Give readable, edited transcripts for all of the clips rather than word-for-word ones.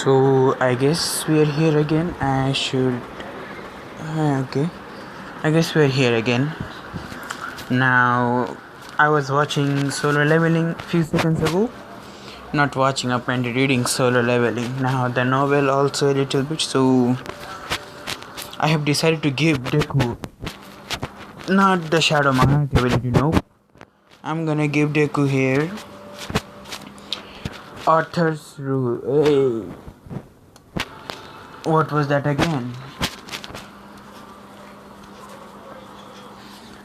So I guess we are here again. Okay. I guess we're here again. Now, I was watching Solo Leveling few seconds ago. Not watching, apparently reading Solo Leveling. Now the novel also a little bit. So I have decided to give Deku not the Shadow Monarch ability. No, I'm gonna give Deku here Arthur's rule. Hey, what was that again?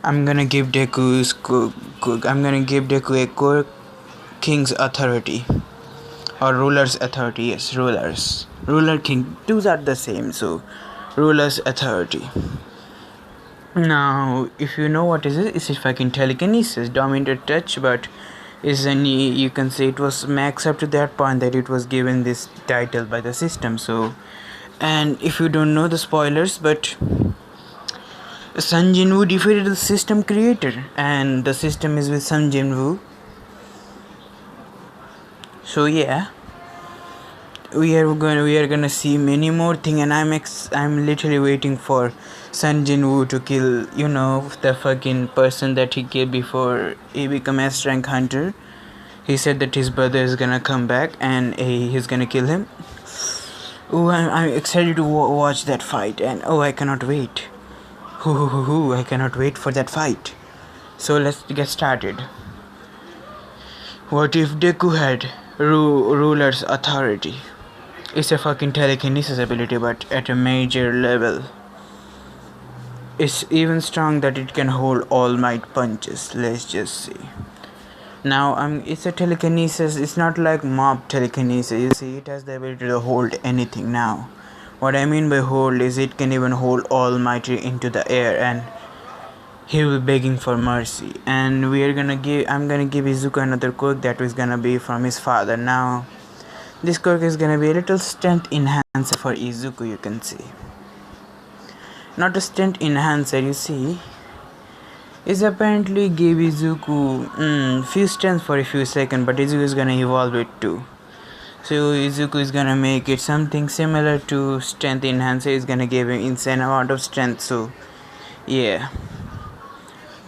I'm gonna give Deku a king's authority or ruler's authority. Yes, ruler king. Those are the same. So, ruler's authority. Now, if you know what is it, it's a fucking telekinesis, dominated touch, but is any you can say it was max up to that point that it was given this title by the system. So, and if you don't know the spoilers, but Sun Jinwoo defeated the system creator, and the system is with Sun Jinwoo. So yeah, we are gonna see many more things, and I'm literally waiting for Sun Jinwoo to kill the fucking person that he killed before he become S rank hunter. He said that his brother is gonna come back and he's gonna kill him. Oh, I'm excited to watch that fight, and I cannot wait. I cannot wait for that fight. So let's get started. What if Deku had ruler's authority? It's a fucking telekinesis ability, but at a major level. It's even strong that it can hold All Might punches. Let's just see. Now, it's a telekinesis. It's not like mob telekinesis. You see, it has the ability to hold anything now. What I mean by hold is it can even hold Almighty into the air, and he will be begging for mercy. And I'm gonna give Izuku another quirk that is gonna be from his father. Now, this quirk is gonna be a little strength enhancer for Izuku, you can see. Not a strength enhancer, you see. Is apparently gave Izuku few strength for a few seconds, but Izuku is gonna evolve it too. So Izuku is gonna make it something similar to strength enhancer. Is gonna give him insane amount of strength. So yeah,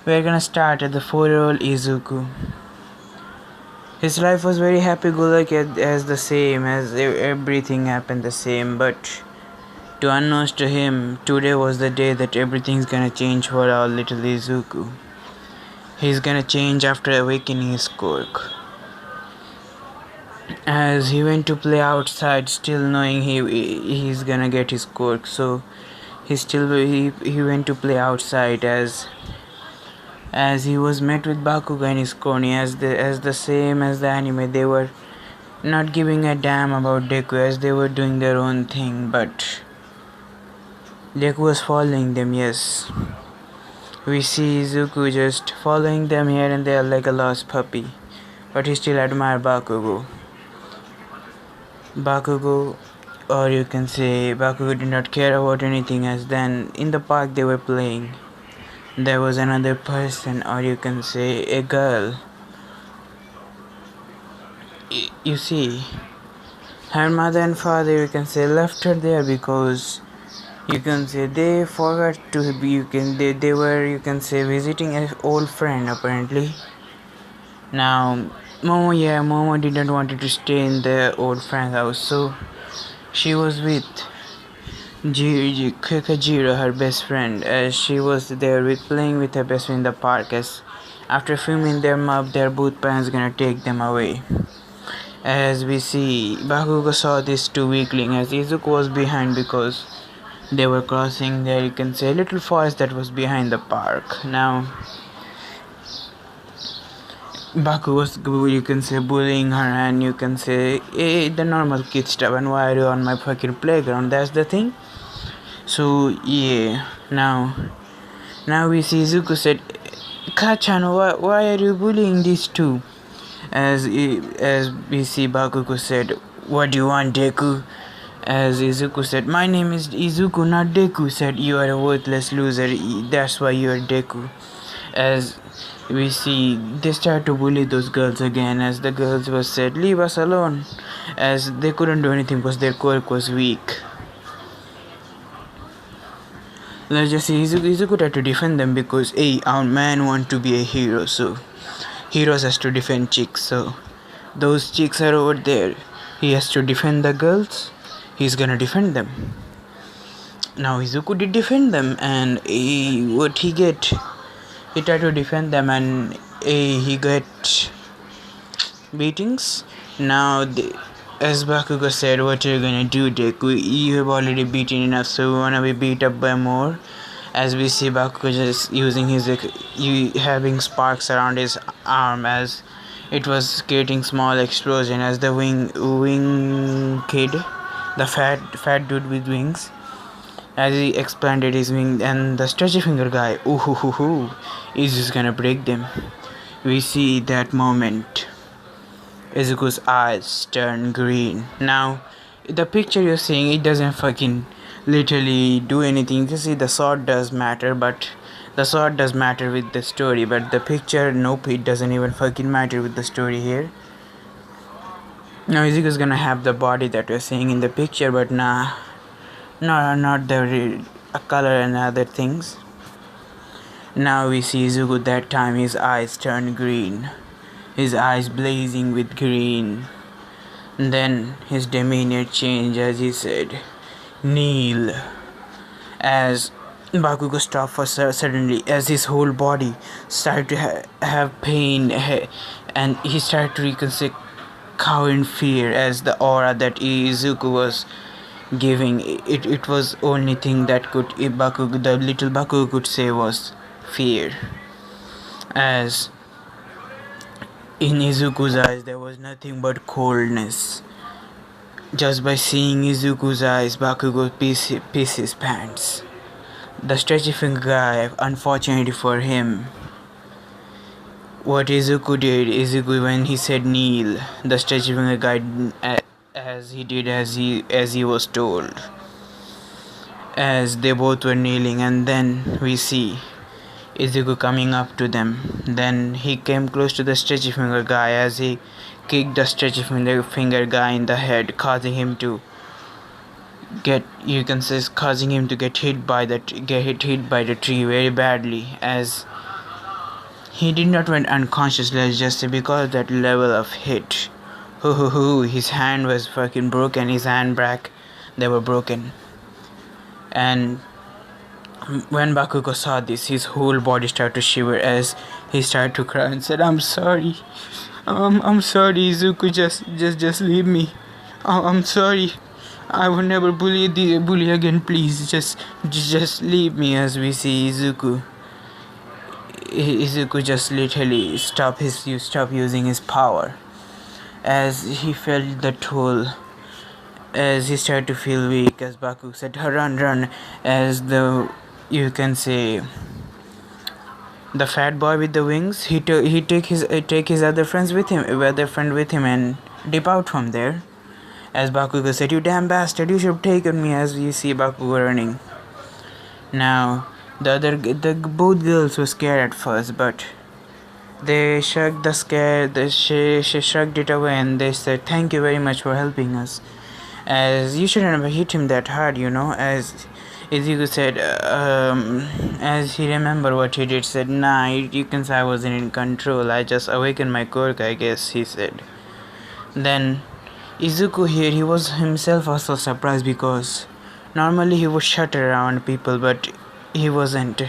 we're gonna start at the 4-year-old Izuku. His life was very happy-go-lucky as the same as everything happened the same. But to unknowns to him, today was the day that everything's gonna change for our little Izuku. He's gonna change after awakening his quirk. As he went to play outside, still knowing he's gonna get his quirk, so he went to play outside as he was met with Bakugo and his crony as the same as the anime. They were not giving a damn about Deku as they were doing their own thing, but Deku was following them. Yes, we see Izuku just following them here and there like a lost puppy, but he still admired Bakugo, or you can say Bakugo did not care about anything, as then in the park they were playing. There was another person, or you can say a girl. You see, her mother and father, you can say, left her there because you can say they forgot to be. They were, you can say, visiting an old friend apparently. Now Momo didn't want to stay in the old friend's house, so she was with Kakajiro, her best friend, as she was there playing with her best friend in the park. As after filming them up, their both parents gonna take them away. As we see, Bakugo saw these two weaklings as Izuku was behind because they were crossing there, you can say, a little forest that was behind the park. Now Baku was, you can say, bullying her, and you can say, hey, the normal kid stuff, and why are you on my fucking playground? That's the thing. So yeah, now we see Izuku said, Kachan, why are you bullying these two? As we see Bakugo said, what do you want, Deku? As Izuku said, my name is Izuku, not Deku. Said, you are a worthless loser, that's why you are Deku. As we see, they start to bully those girls again, as the girls were said, leave us alone, as they couldn't do anything because their quirk was weak. Let's just see, Izuku tried to defend them because, hey, our man want to be a hero, so heroes has to defend chicks, so those chicks are over there. He has to defend the girls. He's gonna defend them. Now Izuku did defend them, and what he get? He tried to defend them, and he got beatings. Now, as Bakugo said, what are you gonna do, Deku? You have already beaten enough, so you wanna be beat up by more? As we see Bakugo just using his having sparks around his arm, as it was creating small explosion, as the wing kid, the fat dude with wings, as he expanded his wing, and the stretchy finger guy, is just gonna break them. We see that moment. Izuku's eyes turn green. Now, the picture you're seeing, it doesn't fucking literally do anything. You see, the sword does matter, but the sword does matter with the story, but the picture, nope, it doesn't even fucking matter with the story here. Now, Izuku's gonna have the body that we're seeing in the picture, but nah, no, not the color and other things. Now we see Izuku, that time his eyes turn green, his eyes blazing with green. And then his demeanor changed as he said, kneel. As Bakugo stopped for suddenly, as his whole body started to have pain, and he started to reconcile cow in fear, as the aura that Izuku was giving, it was only thing that could the little Bakugo could say was fear. As in Izuku's eyes there was nothing but coldness. Just by seeing Izuku's eyes, Bakugo piss his pants. The stretchy finger guy, unfortunately for him, what Izuku did, when he said kneel, the stretchy finger guy as he was told. As they both were kneeling, and then we see Izuku coming up to them. Then he came close to the stretchy finger guy, as he kicked the stretchy finger guy in the head, causing him to get hit by the tree very badly. As he did not went unconscious, let's just say, because of that level of hit. His hand was fucking broken, his handbrake, they were broken. And when Bakugo saw this, his whole body started to shiver, as he started to cry and said, I'm sorry, Izuku, just leave me. I'm sorry, I will never bully again, please, just leave me. As we see Izuku just literally stop using his power, as he felt the toll, as he started to feel weak. As Baku said, run, as you can say, the fat boy with the wings, he take his other friend with him and dip out from there. As Bakugo said, you damn bastard, you should have taken me. As you see Bakugo running. Now both girls were scared at first, but they shrugged she shrugged it away, and they said, thank you very much for helping us, as you shouldn't have hit him that hard, as Izuku said, as he remembered what he did, said, nah, you can say I wasn't in control, I just awakened my quirk, I guess, he said. Then Izuku here, he was himself also surprised, because normally he would shut around people, but he wasn't.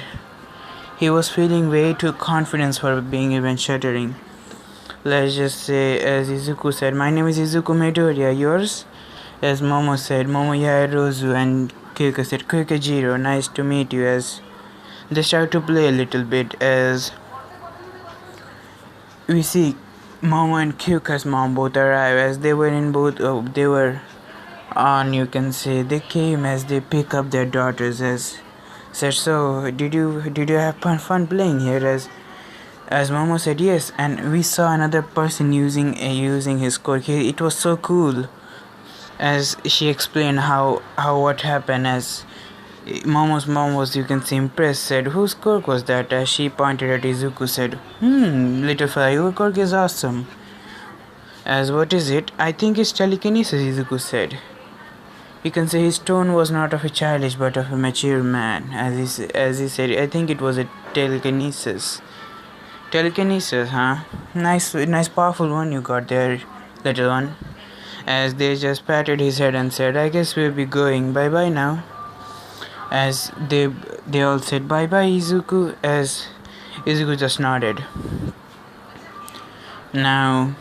He was feeling way too confident for being even shuttering. Let's just say, as Izuku said, my name is Izuku Midoriya, yours? As Momo said, Momoya Rozu, and Kyuka said, Kyukajiro, nice to meet you. As they start to play a little bit, as we see Momo and Kyuka's mom both arrive, as they were on, you can say, they came as they pick up their daughters, as said, so did you have fun playing here? As Momo said, yes, and we saw another person using his quirk. It was so cool. As she explained how what happened, as Momo's mom was, you can see, impressed, said, "Whose quirk was that?" As she pointed at Izuku, said, little fella, your quirk is awesome." As, "What is it?" "I think it's telekinesis," Izuku said. You can say his tone was not of a childish but of a mature man. As he said, "I think it was a telekinesis." Telekinesis, huh? Nice powerful one you got there, little one. As they just patted his head and said, "I guess we'll be going. Bye bye now." As they all said bye bye, Izuku, as Izuku just nodded. Now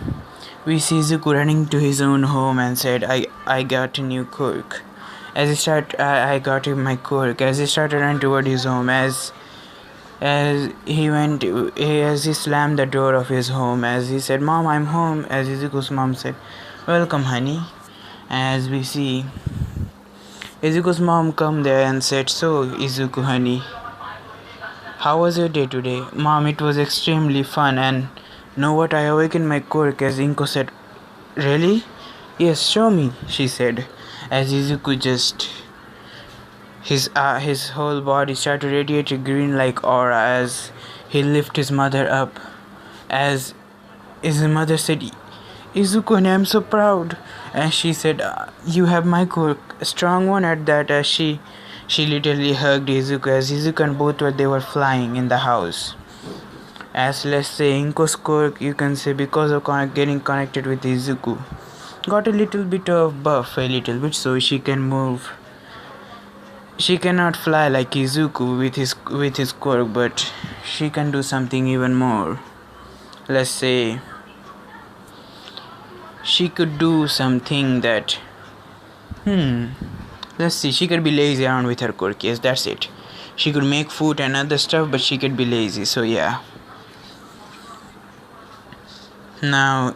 we see Izuku running to his own home and said, I got a new quirk." As he started, I got him my quirk. As he started running toward his home, as he slammed the door of his home, as he said, "Mom, I'm home." As Izuku's mom said, "Welcome, honey." As we see Izuku's mom come there and said, "So, Izuku, honey, how was your day today?" "Mom, it was extremely fun, and know what, I awakened my quirk." As Inko said, "Really?" "Yes, show me," she said. As Izuku just his whole body started to radiate a green like aura as he lifted his mother up. As his mother said, "Izuku, and I'm so proud." And she said, "You have my quirk, a strong one at that." As she literally hugged Izuku, as Izuku and both they were flying in the house. As, let's say, Inko's quirk, you can say, because of getting connected with Izuku, got a little bit of buff, a little bit, so she can move. She cannot fly like Izuku with his quirk, but she can do something even more. Let's say she could do something that let's see, she could be lazy around with her quirk. Yes, that's it. She could make food and other stuff, but she could be lazy. So yeah. Now,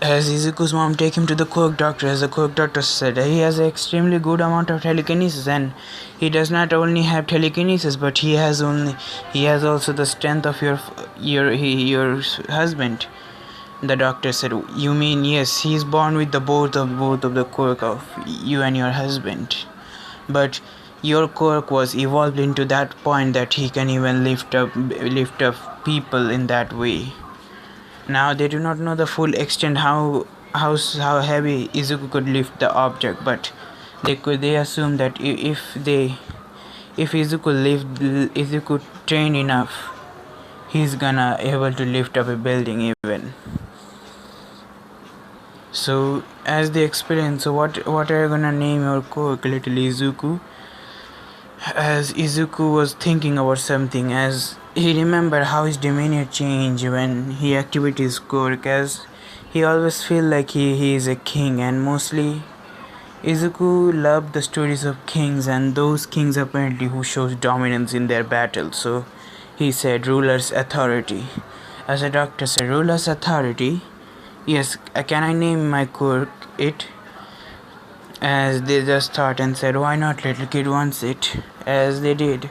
as Izuku's mom take him to the quirk doctor, as the quirk doctor said, he has an extremely good amount of telekinesis, and he does not only have telekinesis, but he has also the strength of your husband. The doctor said, "You mean, yes, he is born with the both of the quirk of you and your husband, but your quirk was evolved into that point that he can even lift up people in that way." Now they do not know the full extent how heavy Izuku could lift the object, but they assume that if Izuku trained enough, he's gonna able to lift up a building even. So as they explain, so what are you gonna name your quirk, little Izuku? As Izuku was thinking about something, as he remembered how his demeanor changed when he activated his quirk, as he always feel like he is a king, and mostly Izuku loved the stories of kings, and those kings apparently who shows dominance in their battles. So he said, "Ruler's authority." As the doctor said, "Ruler's authority? Yes, can I name my quirk it?" As they just thought and said, "Why not, little kid wants it." As they did,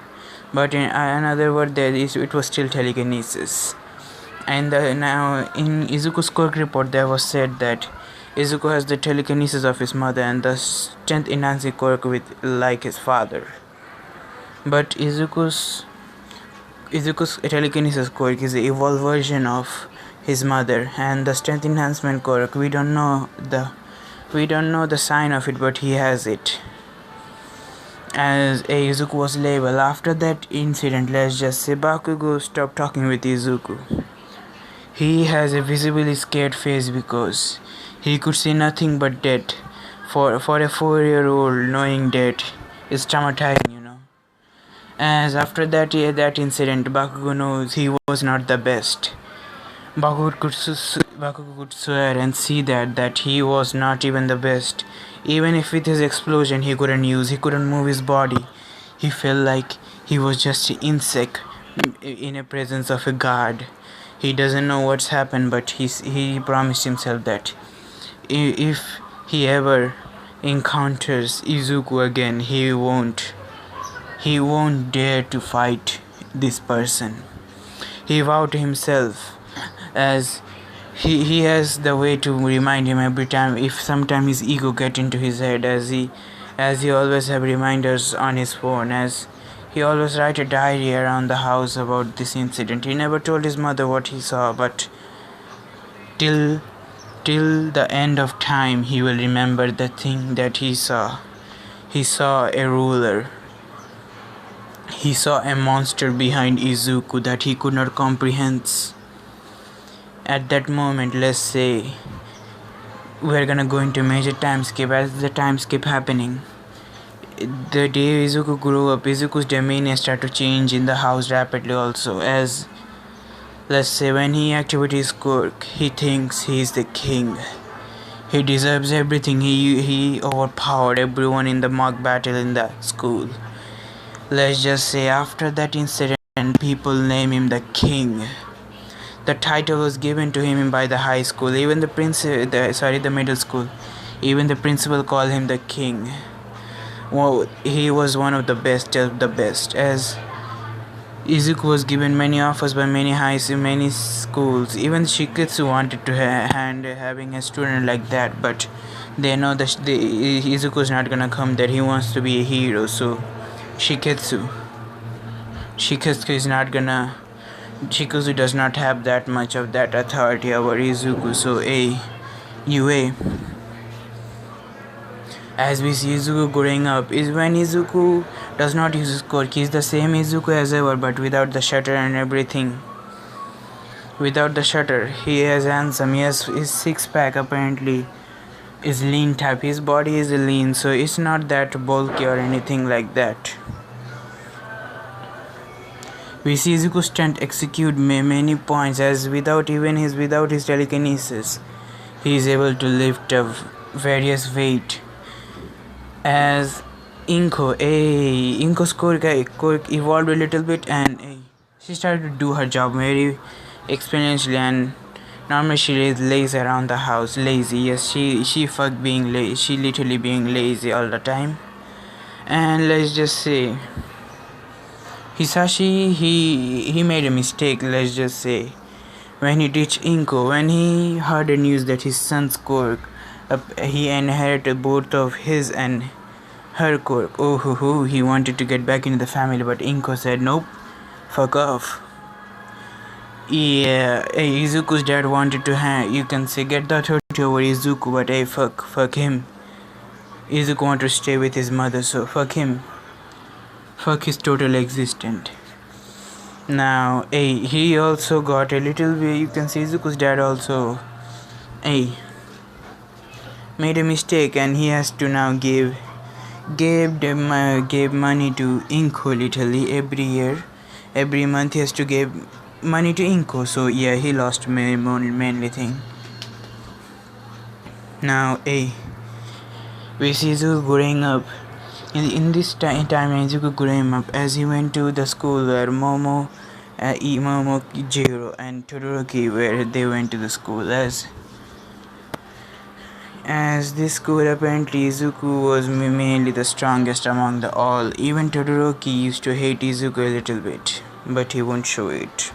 but in another word, it was still telekinesis. And now in Izuku's quirk report, there was said that Izuku has the telekinesis of his mother and the strength enhancing quirk with like his father. But Izuku's telekinesis quirk is the evolved version of his mother, and the strength enhancement quirk, we don't know the sign of it, but he has it. As Izuku was labeled after that incident, let's just say Bakugo stopped talking with Izuku. He has a visibly scared face because he could see nothing but death. For a 4-year-old, knowing death is traumatizing, As after that incident, Bakugo knows he was not the best. Bakugo could swear and see that he was not even the best. Even if with his explosion he couldn't move his body. He felt like he was just an insect in a presence of a god. He doesn't know what's happened, but he promised himself that if he ever encounters Izuku again, he won't dare to fight this person. He vowed to himself, as he has the way to remind him every time, if sometime his ego get into his head, as as he always have reminders on his phone, as he always write a diary around the house about this incident. He never told his mother what he saw, but till the end of time he will remember the thing that he saw. He saw a ruler. He saw a monster behind Izuku that he could not comprehend. At that moment, let's say we're gonna go into major time skip. As the time skip happening, the day Izuku grew up, Izuku's demeanor started to change in the house rapidly also. As let's say when he activates his quirk, he thinks he is the king. He deserves everything. He overpowered everyone in the mock battle in the school. Let's just say after that incident, people name him the king. The title was given to him by the high school. Even the middle school. Even the principal called him the king. Well, he was one of the best of the best. As Izuku was given many offers by many schools. Even Shiketsu wanted to having a student like that, but they know that Izuku is not gonna come there. He wants to be a hero, so Shiketsu is not gonna. Shiketsu does not have that much of that authority over Izuku, so as we see Izuku growing up, is when Izuku does not use his quirk. He is the same Izuku as ever, but without the shutter and everything. Without the shutter, he is handsome. He has his six-pack apparently is lean type. His body is lean, so it's not that bulky or anything like that. We see Izuku's strength execute many points, as without his telekinesis, he is able to lift up various weight. As Inko's quirk evolved a little bit, and she started to do her job very exponentially. And normally she lays around the house, lazy. Yes, she fuck being lazy. She literally being lazy all the time. And let's just say Hisashi, he made a mistake, let's just say. When he ditched Inko, when he heard the news that his son's quirk, he inherited both of his and her quirk. He wanted to get back into the family, but Inko said, nope, fuck off. Yeah, Izuku's dad wanted to you can say, get the authority over Izuku, but fuck him. Izuku wanted to stay with his mother, so fuck him. Fuck his total existence. Now, he also got a little bit, you can see Izuku's dad also, made a mistake, and he has to now gave money to Inko literally every year. Every month he has to give money to Inko, so yeah, he lost mainly thing. Now, we see Izuku growing up. In this time Izuku grew up, as he went to the school where Momo, Jiro and Todoroki, where they went to the school. As this school, apparently Izuku was mainly the strongest among the all. Even Todoroki used to hate Izuku a little bit, but he won't show it.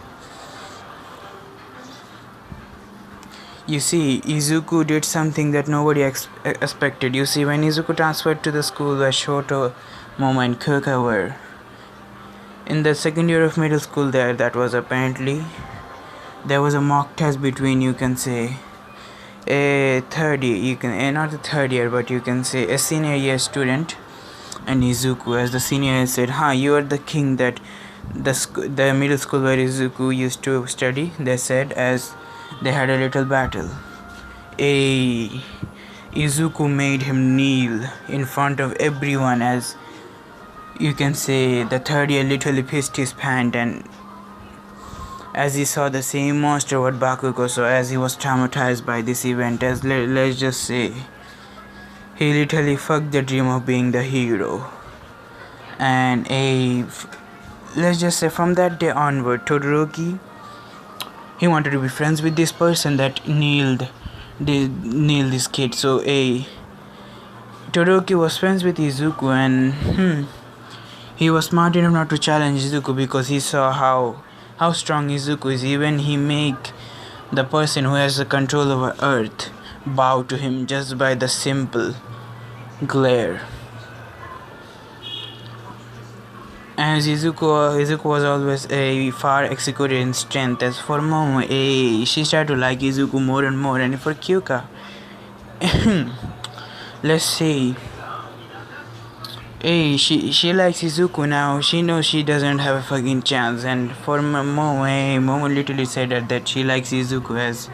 You see, Izuku did something that nobody expected. You see, when Izuku transferred to the school where Shoto, Momo and Kyoka were, in the second year of middle school there, that was apparently, there was a mock test between, you can say, a third year, not a third year, but you can say a senior year student and Izuku. As the senior year said, you are the king that the middle school where Izuku used to study, they said, as they had a little battle. Izuku made him kneel in front of everyone, as you can say the third year literally pissed his pants, and as he saw the same monster what Bakugo saw, as he was traumatized by this event, as let's just say he literally fucked the dream of being the hero. And let's just say from that day onward, Todoroki, he wanted to be friends with this person that nailed this kid. So Todoroki was friends with Izuku, and he was smart enough not to challenge Izuku, because he saw how strong Izuku is. Even he make the person who has the control over Earth bow to him just by the simple glare. As Izuku was always a far executed in strength. As for Momo, she started to like Izuku more and more. And for Kyuka, let's say, she likes Izuku now. She knows she doesn't have a fucking chance. And for Momo literally said that she likes Izuku as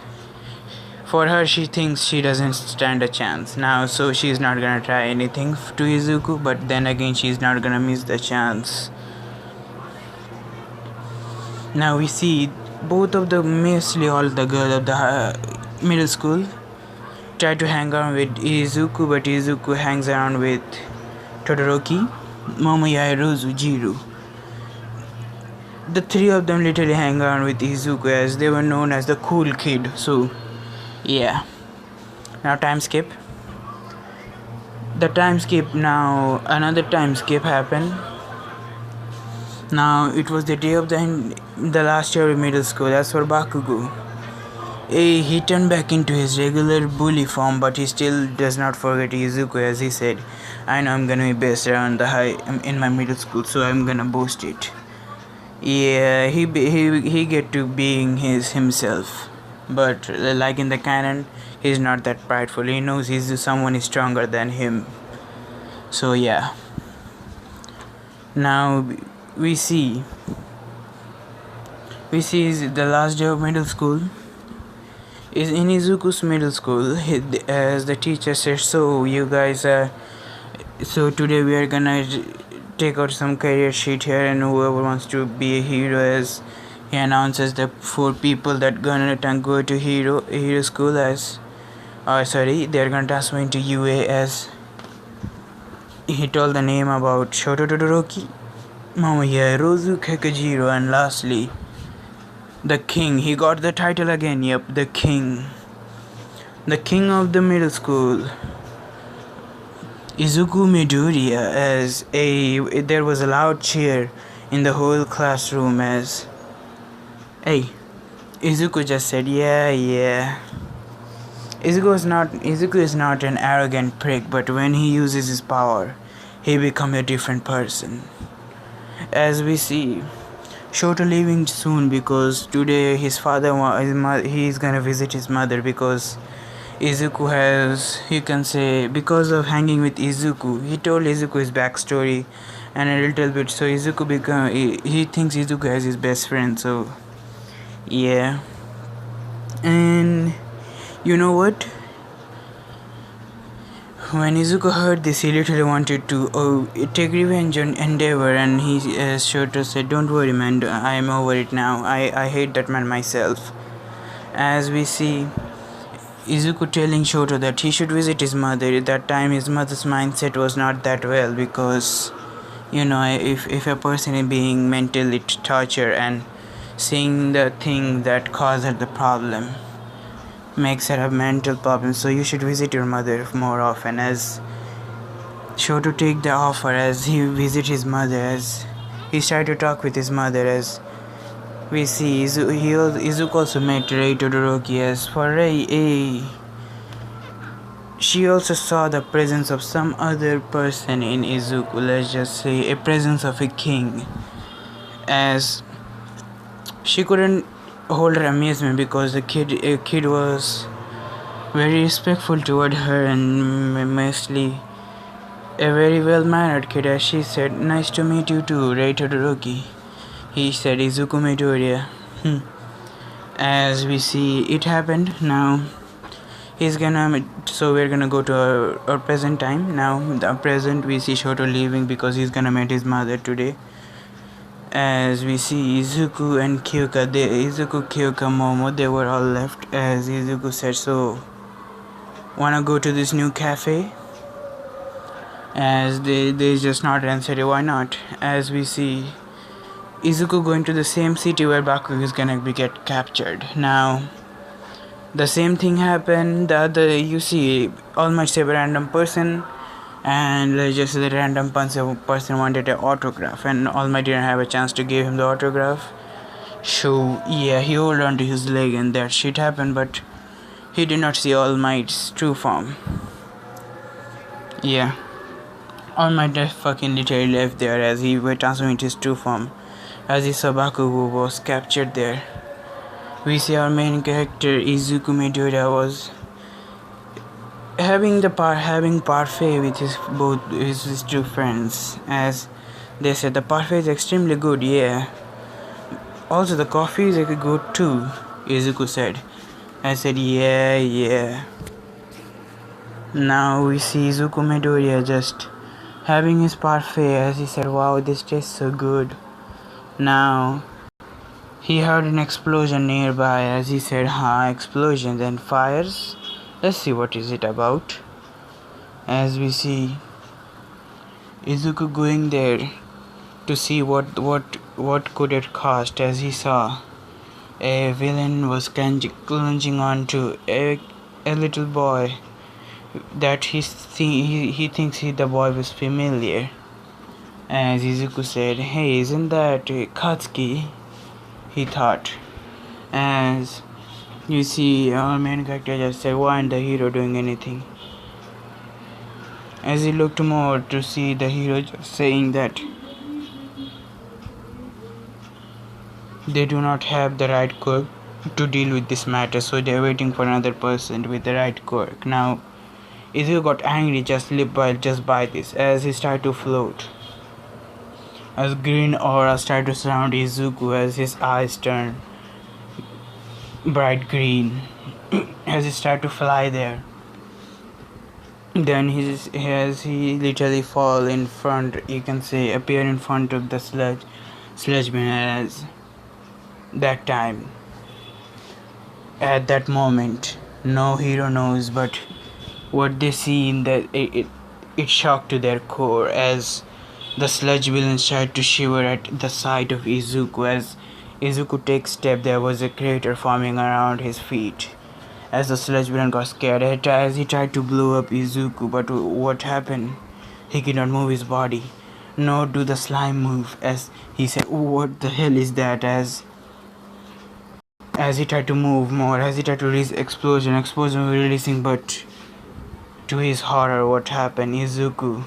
for her she thinks she doesn't stand a chance now, so she's not gonna try anything to Izuku. But then again, she's not gonna miss the chance. Now we see both of the mostly all the girls of the middle school try to hang around with Izuku, but Izuku hangs around with Todoroki, Momoya, Rozu, Jiro. The three of them literally hang around with Izuku as they were known as the cool kid. So yeah. Now time skip. Now another time skip happened. Now it was the day of the last year of middle school. As for Bakugo, he turned back into his regular bully form, but he still does not forget Izuku. As he said, I know I'm gonna be best around the high in my middle school, so I'm gonna boost it. Yeah, he get to being himself, but like in the canon, he's not that prideful. He knows someone is stronger than him. So yeah. Now we see the last day of middle school is in Izuku's middle school. As the teacher says, so you guys so today we are gonna take out some career sheet here, and whoever wants to be a hero, as he announces the 4 people that gonna go to hero school as they're gonna transfer into UA. As he told the name about Shoto Todoroki, Momoya, Rozu, Kakajiro, and lastly the king. He got the title again. Yep, the king of the middle school, Izuku Midoriya. As there was a loud cheer in the whole classroom as Izuku just said yeah. Izuku is not an arrogant prick, but when he uses his power, he becomes a different person. As we see Shoto leaving soon because today his father he's gonna visit his mother, because Izuku has, you can say, because of hanging with Izuku, he told Izuku his backstory and a little bit, so Izuku he thinks Izuku has his best friend. So yeah. And you know what, when Izuku heard this, he literally wanted to take revenge on Endeavor, and he Shoto said, don't worry man, I am over it now. I hate that man myself. As we see Izuku telling Shoto that he should visit his mother. At that time his mother's mindset was not that well, because if a person is being mentally tortured and seeing the thing that caused the problem makes her a mental problem, so you should visit your mother more often. As Shoto take the offer, as he visit his mother, as he started to talk with his mother. As we see Izuku also met Rei Todoroki. As for Rei, she also saw the presence of some other person in Izuku, let's just say a presence of a king. As she couldn't hold her amazement, because the kid was very respectful toward her, and mostly a very well-mannered kid. As she said, nice to meet you too, Rei Todoroki. He said, Izuku Midoriya. As we see it happened. Now we're gonna go to our present time. Now the present, we see Shoto leaving because he's gonna meet his mother today. As we see Izuku and Kyuka, Kyuka, Momo, they were all left. As Izuku said, so wanna go to this new cafe? As they just nodded and said, why not? As we see Izuku going to the same city where Bakugo is gonna get captured. Now the same thing happened. You see All Might save a random person, and just the random person wanted an autograph, and All Might didn't have a chance to give him the autograph. So yeah, he held on to his leg and that shit happened, but he did not see All Might's true form. Yeah. All my death fucking literally left there as he were transforming his true form. As he saw Bakugo was captured there. We see our main character Izuku Midoriya was having parfait with his two friends, as they said the parfait is extremely good, yeah. Also the coffee is good too, Izuku said. I said yeah. Now we see Izuku Midoriya just having his parfait as he said, wow, this tastes so good. Now he heard an explosion nearby as he said, explosions and fires. Let's see what is it about. As we see Izuku going there to see what could it cost, as he saw a villain was clutching onto a little boy that he thinks the boy was familiar. As Izuku said, hey, isn't that Katsuki? He thought. As you see, our main character just said, why isn't the hero doing anything? As he looked more to see the hero just saying that they do not have the right quirk to deal with this matter, so they're waiting for another person with the right quirk. Now, Izuku got angry just by this, as he started to float. As green aura started to surround Izuku as his eyes turned bright green as he started to fly there. Then he literally fall in front, you can say appear in front of the sludgeman as that time. At that moment, no hero knows, but what they see in that it shocked to their core as the sludge villain started to shiver at the sight of Izuku. As Izuku takes step, there was a crater forming around his feet. As the sludge villain got scared, as he tried to blow up Izuku, but what happened? He could not move his body, nor do the slime move. As he said, "What the hell is that?" As he tried to move more, as he tried to release explosion was releasing, but to his horror, what happened? Izuku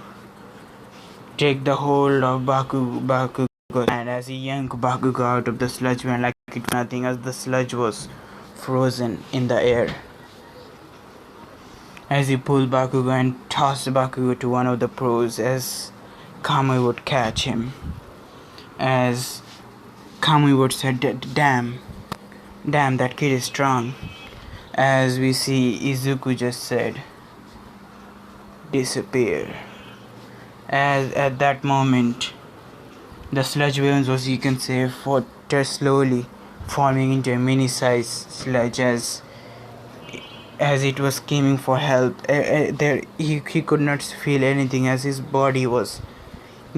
take the hold of Bakugo, and as he yanked Bakugo out of the sludge man like it was nothing, as the sludge was frozen in the air. As he pulled Bakugo and tossed Bakugo to one of the pros, as Kamui would catch him. As Kamui would said, damn, that kid is strong. As we see Izuku just said, disappear. As at that moment, the sludge villains was, you can say, slowly forming into a mini-sized sludge as it was screaming for help. There he could not feel anything as his body was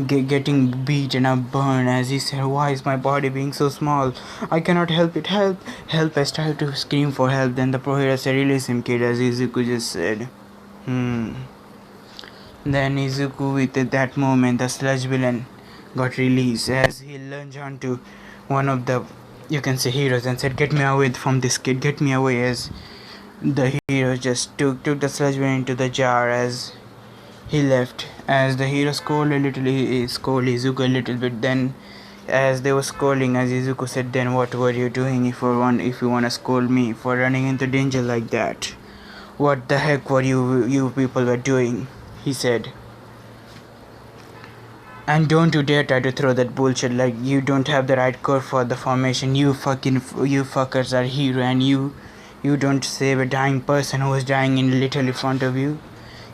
getting beaten up, burned. As he said, why is my body being so small? I cannot help it. Help. I started to scream for help. Then the pro said, release him, kid, as Izuku just said. Then Izuku, with that moment, the sludge villain got released as he lunged onto one of the, you can say, heroes and said, get me away from this kid, get me away. As the hero just took the sludge villain into the jar as he left. As the hero scolded Izuku a little bit. Then as they were scolding, as Izuku said, then what were you doing if you want to scold me for running into danger like that? What the heck were you people were doing? He said. And don't you dare try to throw that bullshit like you don't have the right code for the formation. You fuckers are hero, and you don't save a dying person who is dying in literally front of you.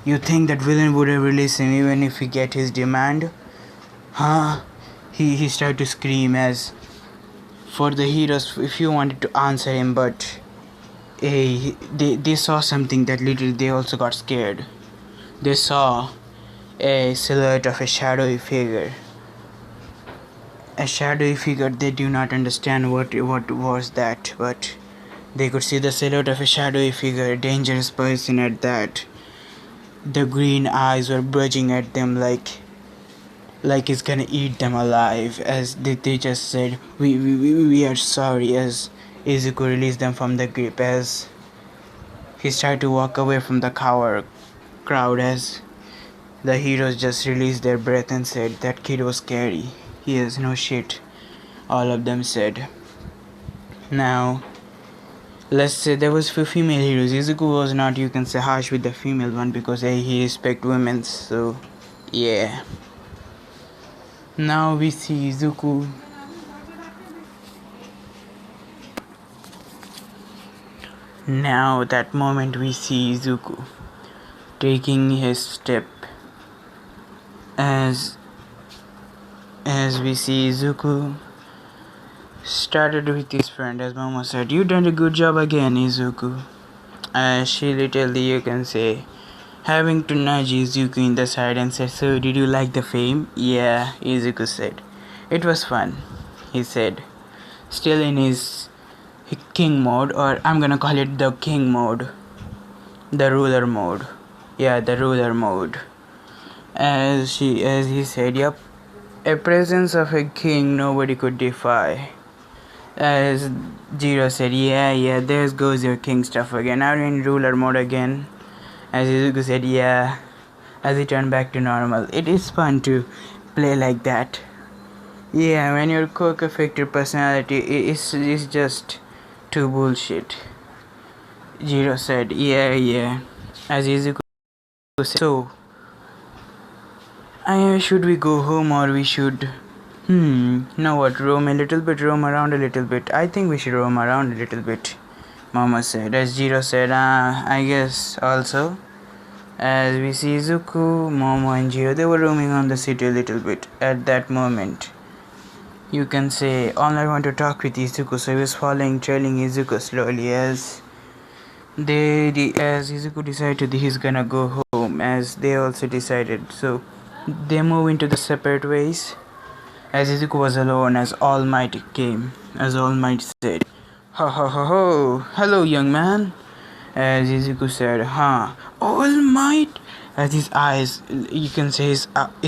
You think that villain would have released him even if he get his demand? Huh? He started to scream as for the heroes if you wanted to answer him, but they saw something that literally they also got scared. They saw a silhouette of a shadowy figure. A shadowy figure, they do not understand what was that, but they could see the silhouette of a shadowy figure, a dangerous person at that. The green eyes were budging at them like it's gonna eat them alive. As they just said, we are sorry. As Izuku released them from the grip, as he started to walk away from the crowd, as The heroes just released their breath and said, "That kid was scary. He has no shit." All of them said. Now, let's say there was few female heroes. Izuku was not, you can say, harsh with the female one because he respect women. So, yeah. Now we see Izuku. Now that moment we see Izuku taking his step as we see Izuku started with his friend, as Momo said, "You done a good job again, Izuku." She literally, you can say, having to nudge Izuku in the side and said, "So, did you like the fame?" "Yeah," Izuku said. "It was fun," he said, still in his king mode, or I'm gonna call it the king mode, the ruler mode. Yeah, the ruler mode. As he said, "Yep, a presence of a king nobody could defy." As Jiro said, yeah, there goes your king stuff again. Are you in ruler mode again?" As Izuku said, "Yeah," as he turned back to normal. It is fun to play like that. Yeah, when your quirk affected personality is just too bullshit. Jiro said, yeah. As Izuku said, "So, should we go home or we should... know what, roam around a little bit. I think we should roam around a little bit," Mama said. As Jiro said, I guess also." As we see Izuku, Momo and Jiro, they were roaming on the city a little bit at that moment. You can say, All Might want to talk with Izuku, so he was trailing Izuku slowly as Izuku decided he's gonna go home, as they also decided. So they move into the separate ways. As Izuku was alone, as All Might came, as All Might said, "Ha ha ha ho, hello young man." As Izuku said, "Huh, All Might?" As his eyes, you can say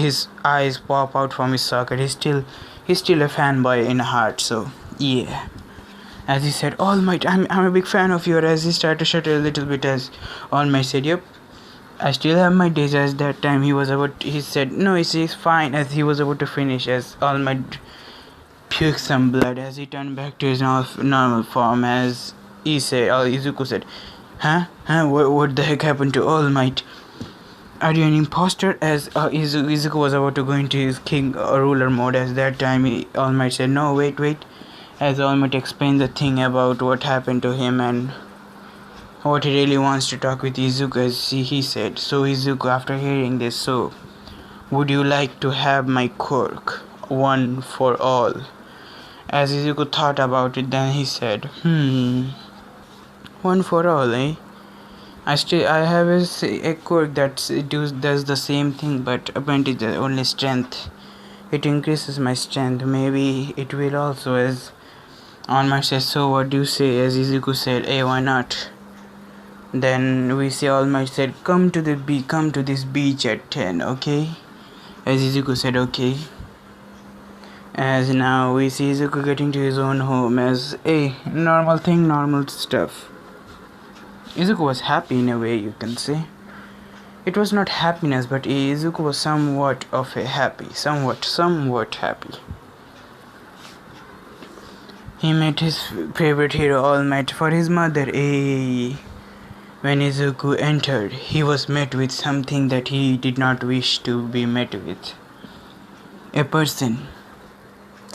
his eyes pop out from his socket. He's still a fanboy in heart. So yeah. As he said, "All Might, I'm a big fan of yours." As he started to shudder a little bit, as All Might said, "Yep, I still have my days." As that time he said, "No, it's fine." As he was about to finish, as All Might puked some blood, as he turned back to his normal form. As Izuku said, Huh? What the heck happened to All Might? Are you an imposter?" As Izuku was about to go into his king ruler mode. As that time All Might said, "No, wait." As All Might explained the thing about what happened to him and what he really wants to talk with Izuku, as he said. So Izuku, after hearing this, "So, would you like to have my quirk? One for all?" As Izuku thought about it, then he said, "One for all, eh? I have a quirk that does the same thing, but apparently the only strength. It increases my strength. Maybe it will also." As All Might says, "So what do you say?" As Izuku said, "Hey, why not?" Then we see All Might said, come to this beach at 10, okay?" As Izuku said, "Okay." As now we see Izuku getting to his own home, as a normal thing, normal stuff. Izuku was happy in a way, you can say. It was not happiness, but Izuku was somewhat happy. He met his favorite hero, All Might, for his mother. When Izuku entered, he was met with something that he did not wish to be met with. A person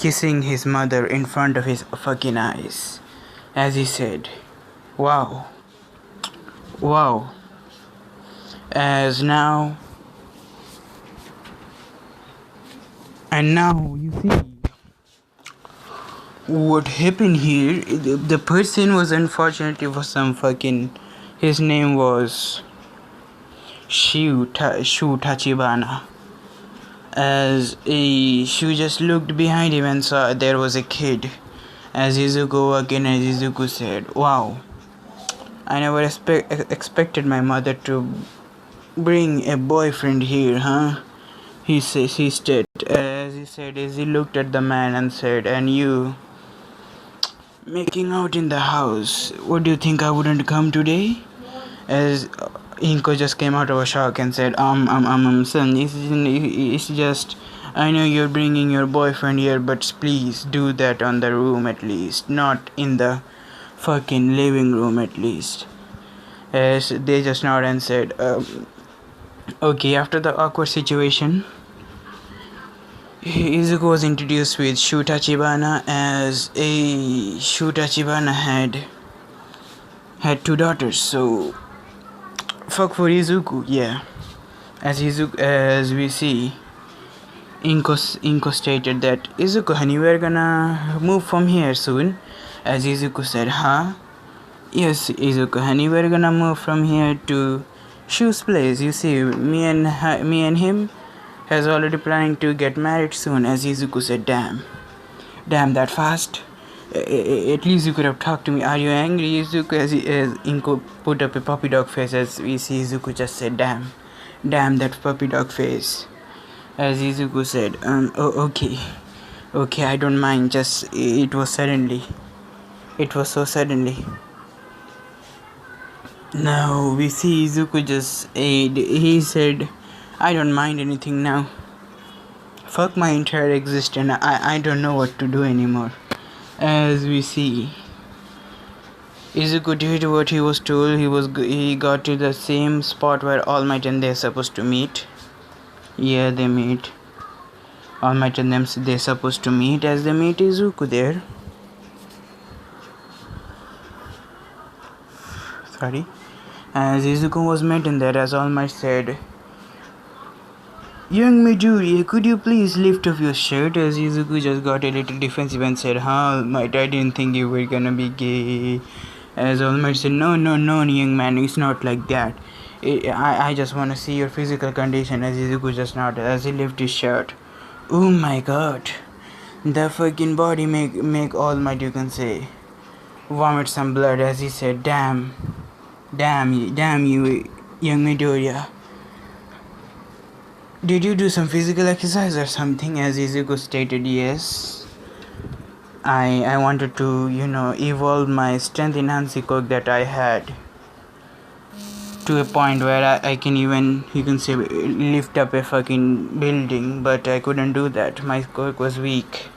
kissing his mother in front of his fucking eyes. As he said, Wow. As now you see what happened here. The person was unfortunately for some fucking... His name was Shu Tachibana. As Shu just looked behind him and saw there was a kid. As Izuku walked in, as Izuku said, "Wow, I never expected my mother to bring a boyfriend here, huh?" He said, as he said, as he looked at the man and said, "And you, making out in the house, what do you think I wouldn't come today?" As Inko just came out of a shock and said, son, it's just, I know you're bringing your boyfriend here, but please do that on the room at least, not in the fucking living room at least. As they just nodded and said, okay. After the awkward situation, Izuku was introduced with Shu Tachibana, as Shu Tachibana had two daughters, so fuck for Izuku, yeah. As we see, Inko stated that, Izuku honey, we're gonna move from here soon. As Izuku said, huh? Yes, Izuku honey, we're gonna move from here to Shu's place. You see, me and him has already planning to get married soon. As Izuku said, damn that fast. At least you could have talked to me. Are you angry, Izuku? As Inko put up a puppy dog face. As we see, Izuku just said, damn that puppy dog face. As Izuku said, okay, I don't mind. Just it was so suddenly. Now we see Izuku just he said, I don't mind anything now. Fuck my entire existence. I don't know what to do anymore. As we see, Izuku did what he was told. He got to the same spot where All Might and they're supposed to meet. Yeah, they meet. All Might and them they're supposed to meet. As they meet Izuku there. Sorry. As Izuku was met in there, as All Might said, young Midori, could you please lift up your shirt? As Izuku just got a little defensive and said, All Might, I didn't think you were gonna be gay. As All Might said, no, young man, it's not like that. I just want to see your physical condition. As Izuku just nodded as he lifted his shirt. Oh my god. The fucking body make All Might, you can say, vomit some blood. As he said, damn you, young Midoriya. Did you do some physical exercise or something? As Izuku stated, yes. I wanted to, evolve my strength enhancing quirk that I had to a point where I can even, you can say, lift up a fucking building, but I couldn't do that. My quirk was weak.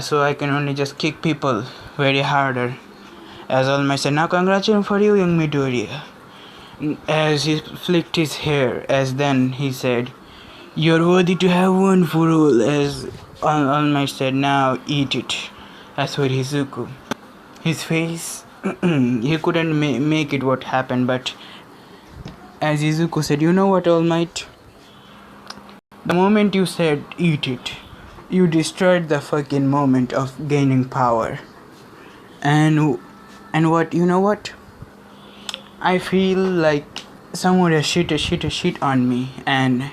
So I can only just kick people very harder. As All Might said, now congratulations for you, young Midoriya. As he flicked his hair, as then he said, you're worthy to have one for all. As All Might said, now eat it. As for Izuku, his face, he couldn't make it what happened, but as Izuku said, you know what, All Might? The moment you said eat it, you destroyed the fucking moment of gaining power. And what, you know what? I feel like someone has shit on me, and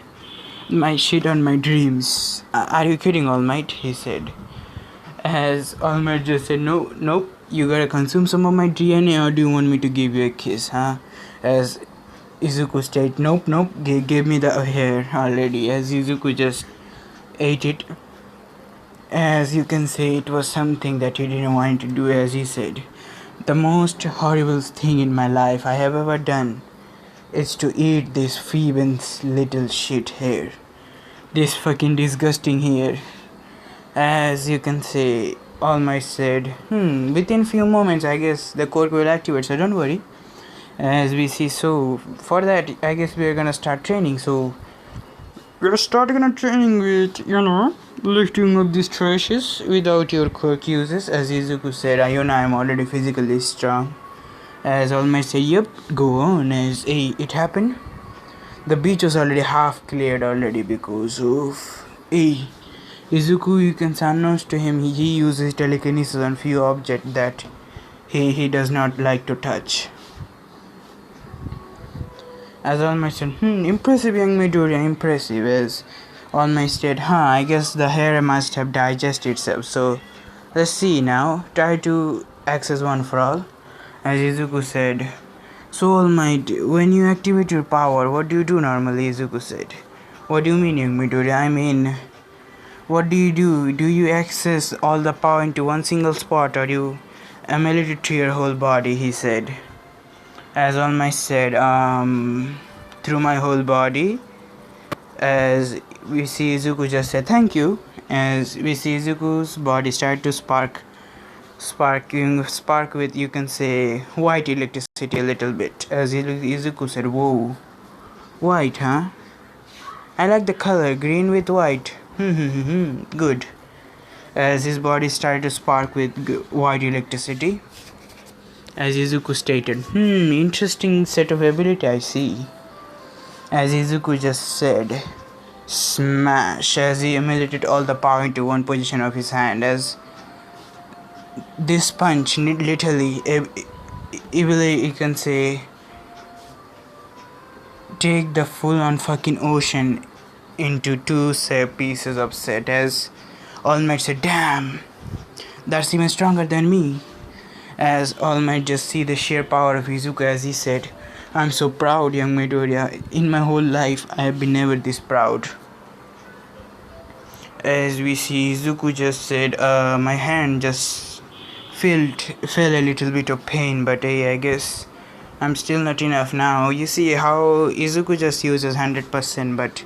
my shit on my dreams. Are you kidding, All Might? He said. As All Might just said, nope, you gotta consume some of my DNA, or do you want me to give you a kiss, huh? As Izuku said, nope, give me the hair already. As Izuku just ate it. As you can say, it was something that he didn't want to do. As he said, the most horrible thing in my life I have ever done is to eat this Phoebe's little shit hair. This fucking disgusting hair. As you can say, All Might said, within few moments I guess the quirk will activate, so don't worry. As we see, so for that I guess we're gonna start training. So we're starting a training with, lifting up these trashes without your quirk uses. As Izuku said, I'm already physically strong. As All Might said, yep, go on. As it happened, the beach was already half cleared already because of Izuku, you can say, unknowns to him, he uses telekinesis on few objects that he does not like to touch. As All Might said, impressive, young Midoriya, impressive. As All Might said, I guess the hair must have digested itself. So let's see now. Try to access one for all. As Izuku said, so All Might, when you activate your power, what do you do normally? Izuku said. What do you mean, young Midoriya? I mean, what do you do? Do you access all the power into one single spot, or you emulate it to your whole body? He said. As All Might said, through my whole body. As we see Izuku just said thank you. As we see Izuku's body start to spark with, you can say, white electricity a little bit. As Izuku said, whoa, white, huh? I like the color, green with white. Good. As his body started to spark with white electricity. As Izuku stated, interesting set of ability I see. As Izuku just said, smash, as he emulated all the power into one position of his hand. As this punch literally, you can say, take the full on fucking ocean into two pieces of set. As All Might said, damn, that's even stronger than me. As All Might just see the sheer power of Izuku, as he said, I'm so proud, young Midoriya. In my whole life, I have been never this proud. As we see, Izuku just said, my hand just felt a little bit of pain, but I guess I'm still not enough now. You see how Izuku just uses 100%, but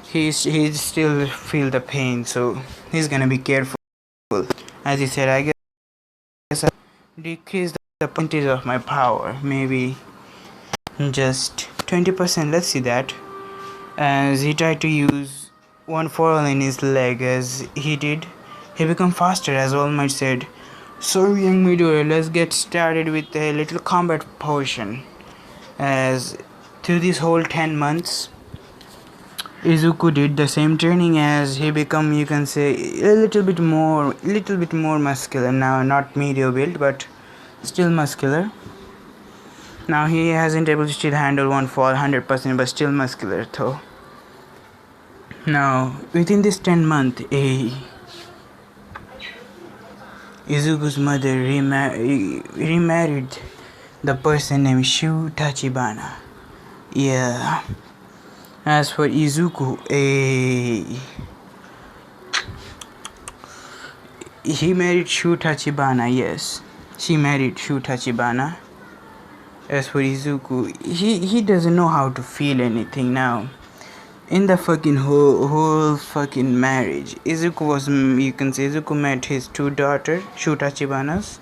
he still feel the pain, so he's gonna be careful. As he said, I guess I decrease the percentage of my power, maybe just 20%. Let's see that. As he tried to use one forearm in his leg, as he did, he became faster. As All Might said, so young Midoriya, let's get started with a little combat portion. As through this whole 10 months, Izuku did the same training. As he become, you can say, a little bit more muscular now, not medium build, but still muscular. Now he hasn't able to still handle one fall 100%, but still muscular though. Now within this 10 month, Izuku's mother remarried the person named Shu Tachibana. Yeah. As for Izuku, he married Shu Tachibana. Yes, she married Shu Tachibana. As for Izuku, he doesn't know how to feel anything now. In the fucking whole fucking marriage, Izuku was, you can say, Izuku met his two daughters, Shu Tachibanas.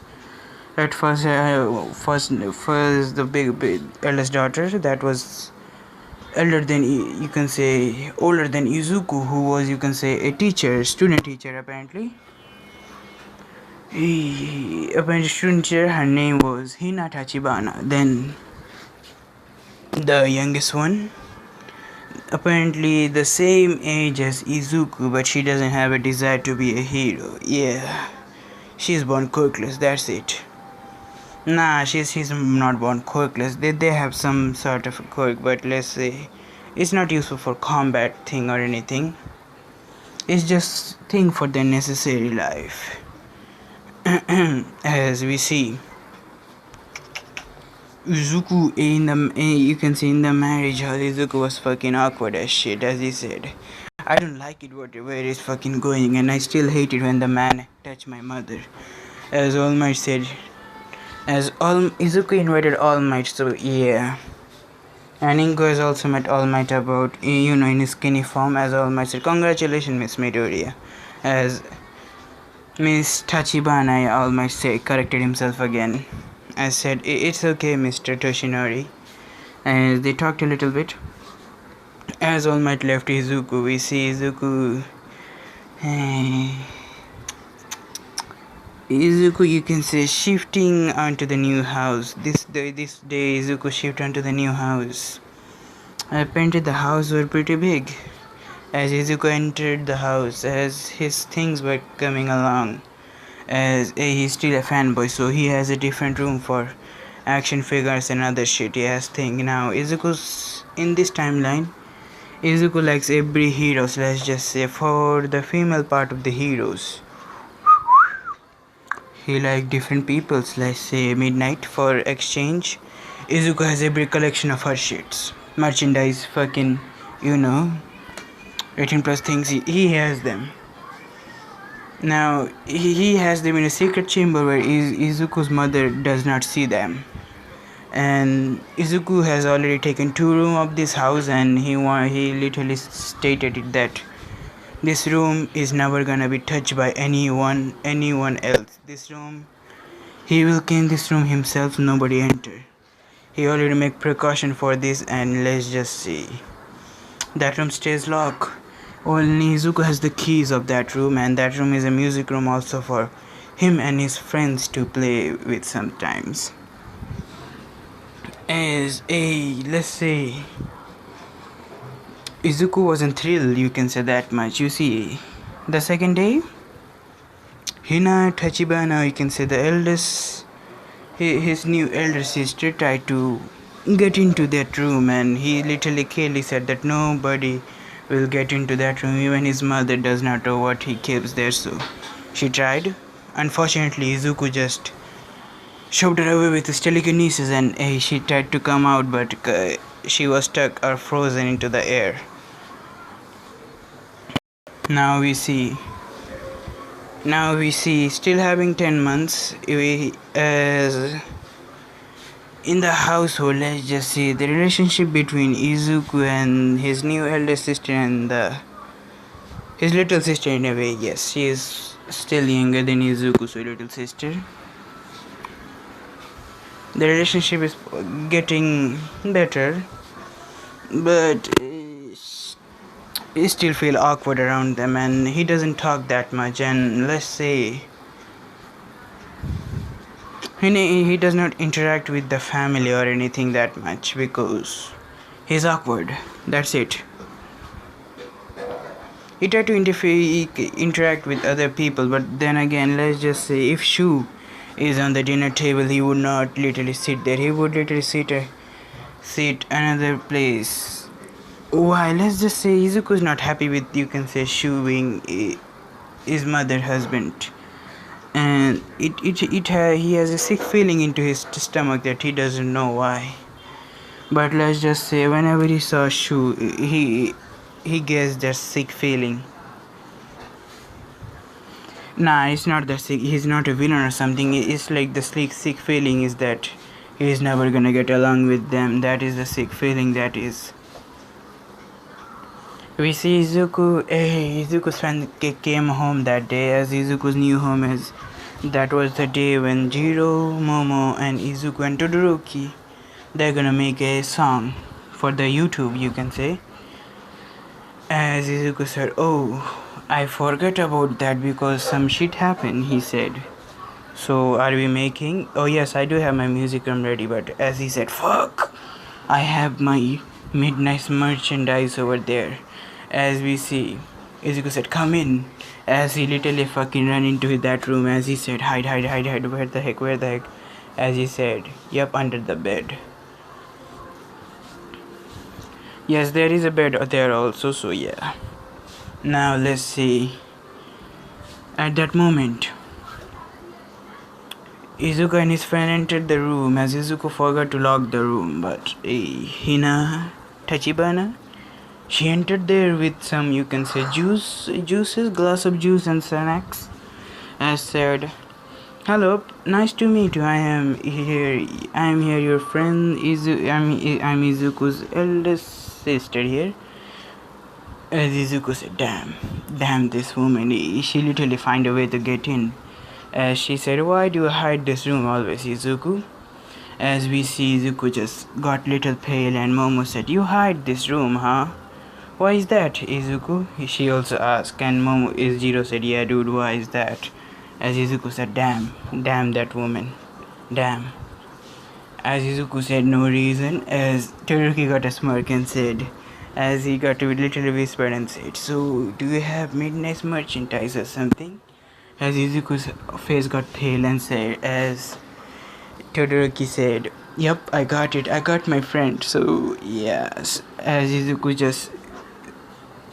At first, the big eldest daughter that was older than Izuku, who was, you can say, a student teacher apparently. Student teacher, her name was Hina Tachibana. Then the youngest one, apparently the same age as Izuku, but she doesn't have a desire to be a hero. Yeah, she's born quirkless, that's it. Nah, she's not born quirkless. They have some sort of a quirk, but let's say it's not useful for combat thing or anything. It's just thing for the necessary life. As we see, Izuku you can see in the marriage how Izuku was fucking awkward as shit. As he said, I don't like it where it's fucking going, and I still hate it when the man touched my mother. As All Might said, Izuku invited All Might, so yeah. And Ingo has also met All Might about, in his skinny form. As All Might said, congratulations, Miss Midoriya. As Miss Tachibana, All Might say, corrected himself again. I said, it's okay, Mr. Toshinori. And they talked a little bit. As All Might left Izuku, we see Izuku, you can say, shifting onto the new house. This day Izuku shifted onto the new house. Apparently the house was pretty big. As Izuku entered the house, as his things were coming along, as he's still a fanboy, so he has a different room for action figures and other shit. He has thing. Now Izuku's in this timeline, Izuku likes every hero, so let's just say for the female part of the heroes, he like different peoples. Let's say Midnight for exchange. Izuku has every collection of her shits, merchandise, fucking 18 plus things. He has them. Now he has them in a secret chamber where Izuku's mother does not see them. And Izuku has already taken 2 rooms of this house, and he literally stated it that this room is never gonna be touched by anyone else. This room, he will clean this room himself, nobody enter. He already make precaution for this, and let's just see. That room stays locked. Only Izuku has the keys of that room, and that room is a music room also for him and his friends to play with sometimes. As a, let's say, Izuku wasn't thrilled, you can say that much. You see, the second day, Hina Tachibana, you can say the eldest, his new elder sister tried to get into that room, and he literally clearly said that nobody will get into that room, even his mother does not know what he keeps there. So she tried. Unfortunately, Izuku just shoved her away with his telekinesis, and she tried to come out, but she was stuck or frozen into the air. Now we see, still having 10 months, as in the household, let's just see the relationship between Izuku and his new elder sister and his little sister in a way. Yes, she is still younger than Izuku's little sister. The relationship is getting better, but he still feel awkward around them, and he doesn't talk that much, and let's say he does not interact with the family or anything that much because he's awkward. That's it. He tried to interact with other people, but then again, let's just say if Shu is on the dinner table, he would not literally sit there. He would literally sit another place. Why? Let's just say Izuku is not happy with, you can say, Shu being his mother husband, and he has a sick feeling into his stomach that he doesn't know why. But let's just say whenever he saw Shu, he gets that sick feeling. Nah, it's not that sick. He's not a villain or something. It's like the sick feeling is that he's never gonna get along with them. That is the sick feeling. That is. We see Izuku's friend came home that day, as Izuku's new home is. That was the day when Jiro, Momo, and Izuku and Todoroki, they're gonna make a song for the YouTube, you can say. As Izuku said, "Oh, I forgot about that because some shit happened," he said. "So are we making?" "Oh yes, I do have my music room ready," but as he said, "Fuck, I have my midnight merchandise over there." As we see, Izuku said, "Come in," as he literally fucking ran into that room, as he said, hide, where the heck, as he said, "Yep, under the bed." Yes, there is a bed there also, so yeah. Now let's see. At that moment, Izuku and his friend entered the room, as Izuku forgot to lock the room, but Hina Tachibana, she entered there with some, you can say, juices, glass of juice and snacks, as said, "Hello, nice to meet you. I am here, your friend I'm Izuku's eldest sister here." As Izuku said, damn this woman, she literally find a way to get in. As she said, "Why do you hide this room always, Izuku?" As we see, Izuku just got little pale, and Momo said, "You hide this room, huh? Why is that, Izuku?" She also asked, and Jiro said, "Yeah dude, why is that?" As Izuku said, damn that woman, damn." As Izuku said no reason, as Todoroki got a smirk and said, as he got a little whispered and said, "So, do you have midnight merchandise or something?" As Izuku's face got pale and said, as Todoroki said, "Yep, I got it. I got my friend." So, yes, as Izuku just,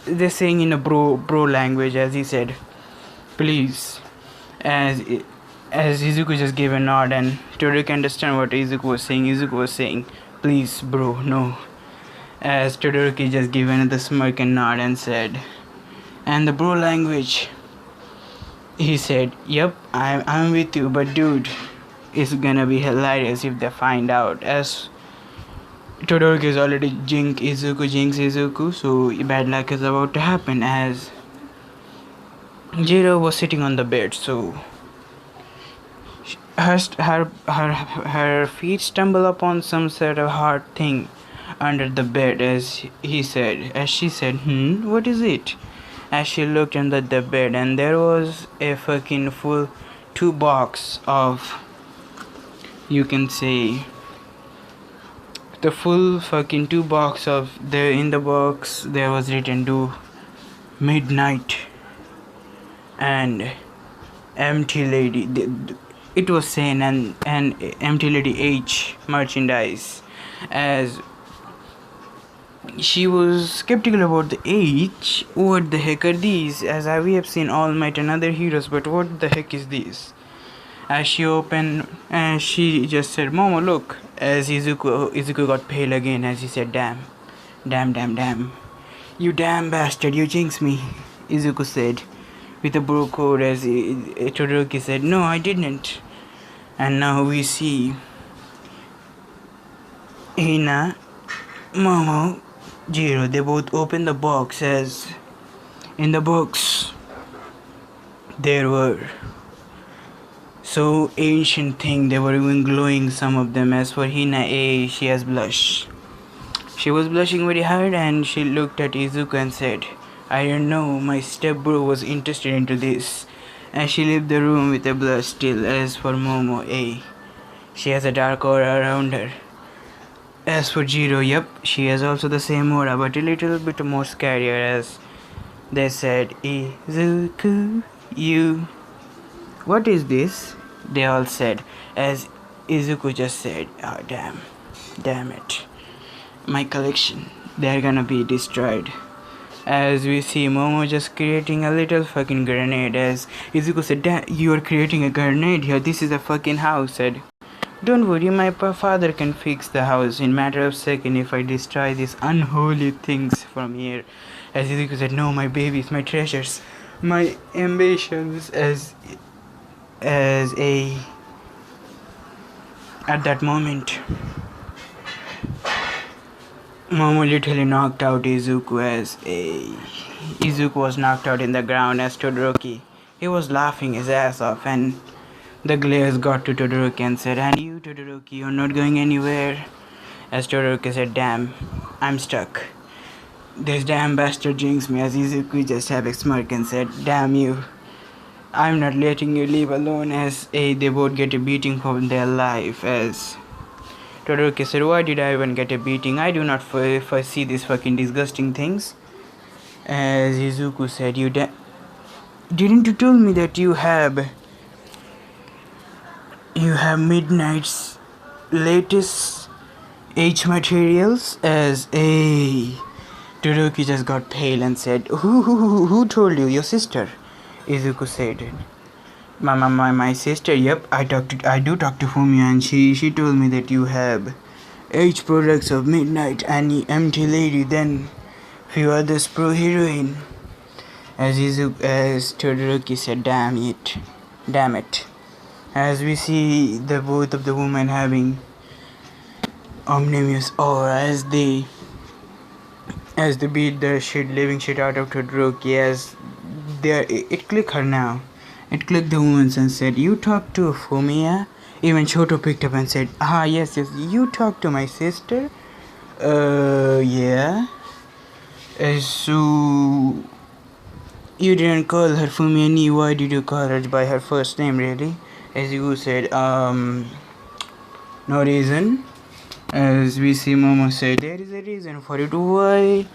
they're saying in a bro language, as he said, "Please," as Izuku just gave a nod, and Todoroki understand what Izuku was saying. Izuku was saying, "Please, bro, no." As Todoroki just gave another smirk and nod and said, and the bro language, he said, "Yep, I'm with you, but dude, It's gonna be hilarious if they find out. As Todoroki is already jinx Izuku, so bad luck is about to happen. As Jiro was sitting on the bed, so her feet stumble upon some sort of hard thing under the bed. As she said, what is it? As she looked under the bed, and there was a fucking full 2 box of, you can say, the full fucking 2 box of the, in the box there was written "Do Midnight" and "Empty Lady." It was saying and "Empty Lady H" merchandise. As she was skeptical about the H. What the heck are these? As we have seen All Might and other heroes, but what the heck is this? As she opened, and she just said, "Momo, look." As Izuku got pale again, as he said, damn, you damn bastard, you jinxed me," Izuku said with a bro code. As Todoroki said, "No, I didn't." And now we see Hina, Momo, Jiro, they both open the box. As in the box there were so ancient thing, they were even glowing, some of them. As for Hina, she has blush. She was blushing very hard, and she looked at Izuku and said, "I don't know, my stepbro was interested into this." And she left the room with a blush still. As for Momo, she has a dark aura around her. As for Jiro, yep, she has also the same aura, but a little bit more scarier. As they said, "Izuku, you..." "What is this?" they all said. As Izuku just said, "Oh, damn it, my collection, they're gonna be destroyed." As we see Momo just creating a little fucking grenade. As Izuku said, "You are creating a grenade here, this is a fucking house." Said, "Don't worry, my father can fix the house in matter of second if I destroy these unholy things from here." As Izuku said, "No, my babies, my treasures, my ambitions." At that moment, Momo literally knocked out Izuku. Izuku was knocked out in the ground. As Todoroki, he was laughing his ass off, and the glares got to Todoroki and said, "And you, Todoroki, you're not going anywhere." As Todoroki said, "Damn, I'm stuck. This damn bastard jinxed me." As Izuku just had a smirk and said, "Damn you, I'm not letting you leave alone." As they both get a beating for their life. As Todoroki said, "Why did I even get a beating? I do not foresee these fucking disgusting things." As Izuku said, didn't you tell me that you have Midnight's latest H materials?" As Todoroki just got pale and said, Who told you? Your sister?" Izuku said, My sister, yep, I do talk to Fumiya, and she told me that you have 8 products of Midnight and Empty Lady, then few others pro heroine. As Todoroki said, damn it. As we see the both of the women having omnivorous aura, as they beat the living shit out of Todoroki. As it clicked her now. It clicked the woman and said, "You talk to Fumiya?" Even Shoto picked up and said, yes, you talk to my sister?" Yeah. So you didn't call her Fumiya ni, why did you call her by her first name, really? As you said, no reason. As we see Momo said, there is a reason for it. Why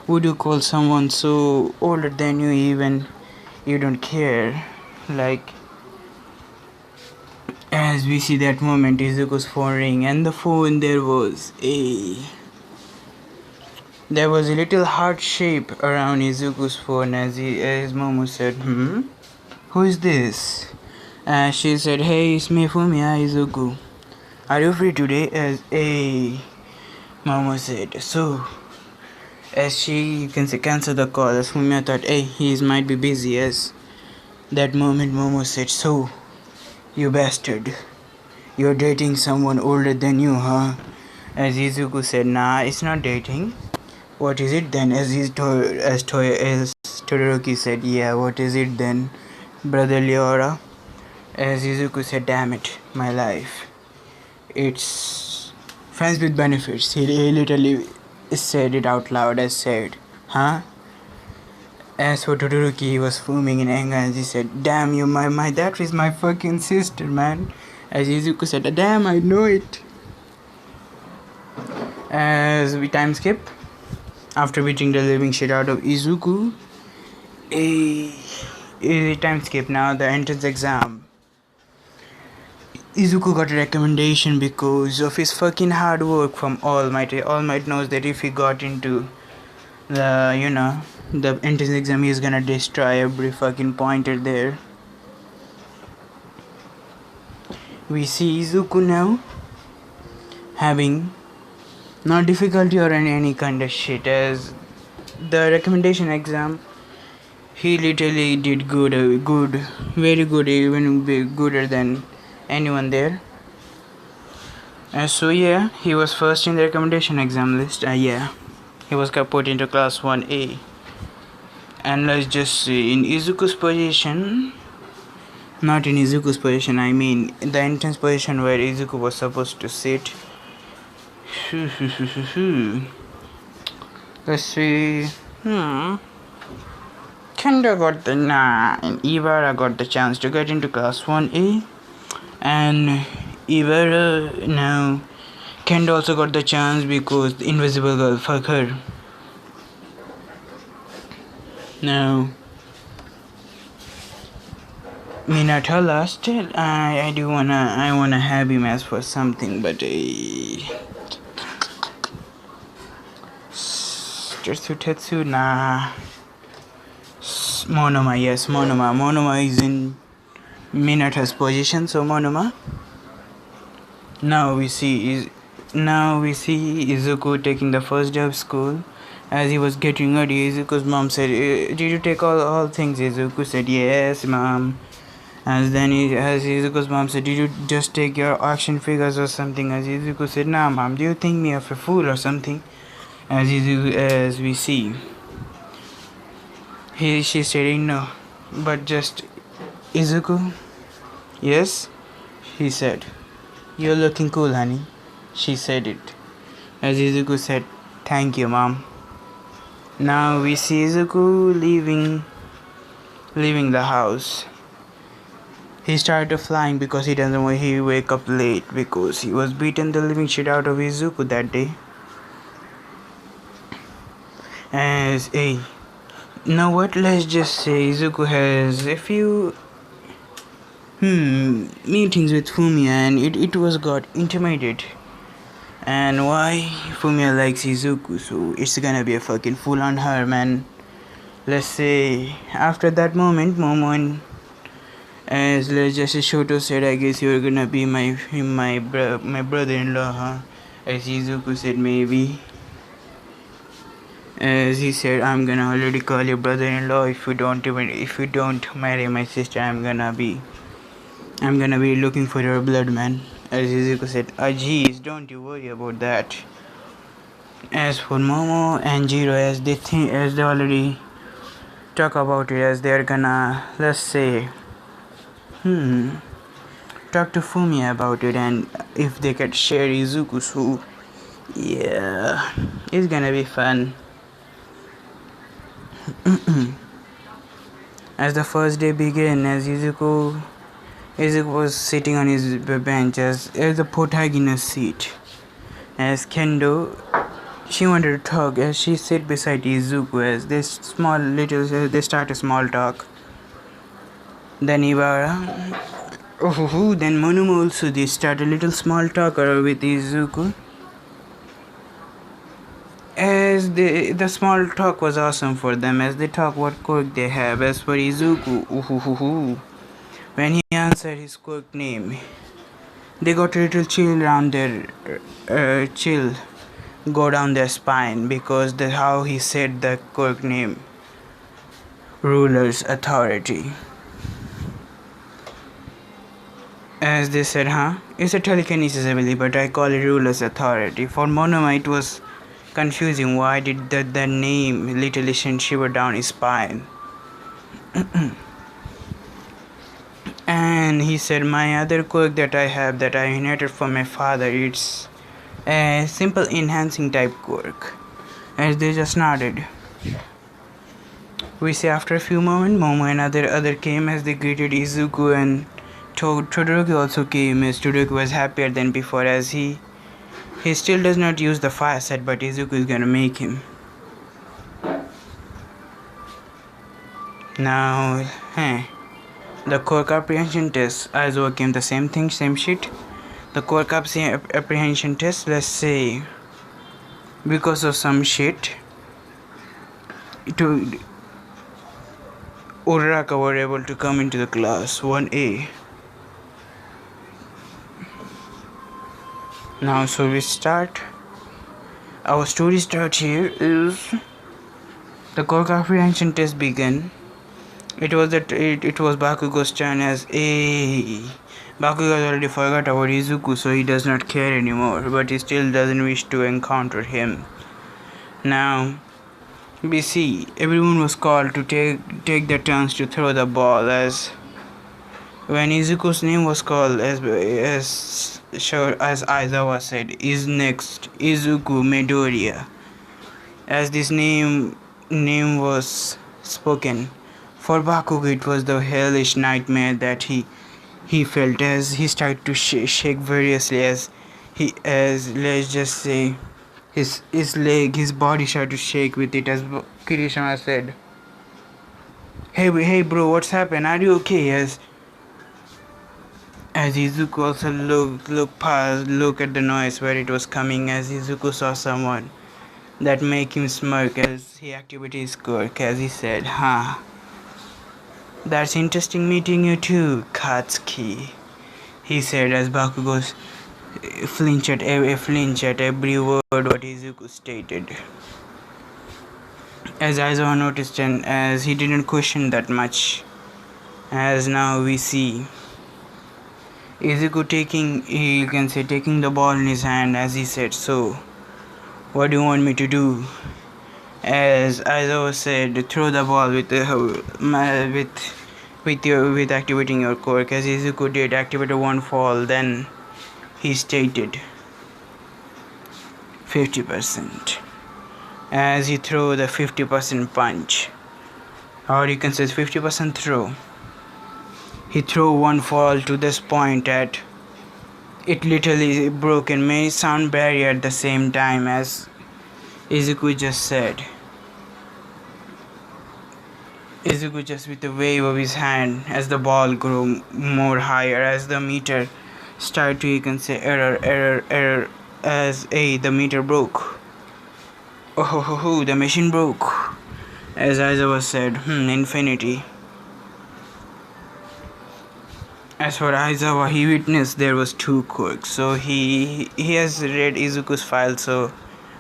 would you call someone so older than you, even you don't care? Like, as we see that moment, Izuku's phone ring, and the phone there was a little heart shape around Izuku's phone. As Momo said, who is this? And she said, "Hey, it's me, Fumiya, Izuku. Are you free today?" As Momo said, so as she can say cancel the call. As Fumiya thought, he might be busy. As that moment Momo said, "So, you bastard, You're dating someone older than you, huh? As Izuku said, nah, it's not dating. What is it then? As Todoroki said, yeah, what is it then, brother Leora? As Izuku said, damn it, my life. It's friends with benefits. He literally said it out loud as said, huh? As for Todoroki, he was fuming in anger as he said, damn you, my that is my fucking sister, man. As Izuku said, damn, I know it. As we time skip, after beating the living shit out of Izuku, a time skip now, the entrance exam. Izuku got a recommendation because of his fucking hard work from All Might. All Might knows that if he got into the entrance exam, he's gonna destroy every fucking pointer there. We see Izuku now having not difficulty or any kind of shit. As the recommendation exam, he literally did good, very good, even gooder than anyone there. So yeah, he was first in the recommendation exam list. He was put into class 1A. And let's just see, in Izuku's position, not in Izuku's position, I mean the entrance position where Izuku was supposed to sit. Let's see. Kendo got the and Ibara got the chance to get into class 1A, and Ibara now. Kendo also got the chance because the invisible girl, fuck her. Now Minato lost it. I wanna have him as for something, but Tetsu, nah. Monoma, yes, Monoma. Monoma is in Minato's position, so Monoma. Now we see Izuku taking the first day of school. As he was getting ready, Izuku's mom said, "Did you take all things?" Izuku said, "Yes, mom." As Izuku's mom said, "Did you just take your action figures or something?" As Izuku said, "Nah, mom. Do you think me of a fool or something?" As we see, she's saying no, but just Izuku. Yes, he said. "You're looking cool, honey." She said it. As Izuku said, "Thank you, mom." Now we see Izuku leaving the house. He started flying because he doesn't want to wake up late because he was beaten the living shit out of Izuku that day. As now what? Let's just say Izuku has a few meetings with Fumiya, and it was got intimidated. And why Fumiya likes Izuku, so it's gonna be a fucking fool on her, man. Let's say after that moment, Momo and as let's just say Shoto said, "I guess you're gonna be my brother-in-law, huh?" As Izuku said, "Maybe." As he said, "I'm gonna already call you brother-in-law if you don't marry my sister. I'm gonna be looking for your blood, man." As Izuku said, "Geez, don't you worry about that." As for Momo and Jiro, as they already talk about it, as they're gonna, let's say, talk to Fumiya about it, and if they could share Izuku, so yeah, it's gonna be fun. As the first day began, as Izuku was sitting on his bench as the protagonist seat. As Kendo, she wanted to talk as she sat beside Izuku as they start a small talk. Then Ibara, then Monoma also they start a little small talk with Izuku. As the small talk was awesome for them as they talk what quirk they have. As for Izuku, when he answered his quirk name, they got a little chill around their chill go down their spine because how he said the quirk name, ruler's authority. As they said, it's a telekinesis ability, but I call it ruler's authority. For Monoma, it was confusing. Why did the name literally send shiver down his spine? And he said, my other quirk that I have that I inherited from my father, it's a simple enhancing type quirk. As they just nodded. We see after a few moments, Momo and other came as they greeted Izuku, and Todoroki also came as Todoroki was happier than before, as he still does not use the fire set, but Izuku is gonna make him. Now, the quirk apprehension test. As overcame the same thing, same shit. The quirk apprehension test, let's say, because of some shit, Uraraka were able to come into the class 1A. Now, so we start. Our story start here is the quirk apprehension test began. It was Bakugo's turn as Bakugo has already forgot about Izuku, so he does not care anymore, but he still doesn't wish to encounter him. Now, we see everyone was called to take their turns to throw the ball, as when Izuku's name was called, as Aizawa said, is next Izuku Midoriya. As this name was spoken, for Bakugo it was the hellish nightmare that he felt, as he started to shake variously, as let's just say his body started to shake with it, as Kirishima said, hey bro, what's happened, are you okay? As Izuku also look at the noise where it was coming, as Izuku saw someone that make him smirk, as he activated his quirk, as he said, that's interesting meeting you too, Katsuki, he said, as Bakugo flinch at every word what Izuku stated. As Aizawa noticed, and as he didn't question that much, as now we see Izuku taking the ball in his hand, as he said, so what do you want me to do? As Aizawa said, throw the ball with activating your quirk. As Izuku did, activated one fall, then he stated 50%. As he threw the 50% punch, or you can say 50% throw. He threw one fall to this point at it literally broke and made sound barrier at the same time, as Izuku just said. Izuku just with a wave of his hand, as the ball grew more higher, as the meter started to, you can say, error, as the meter broke. Oh, the machine broke. As Aizawa said, infinity. As for Aizawa, he witnessed there was 2 quirks, so he has read Izuku's file, so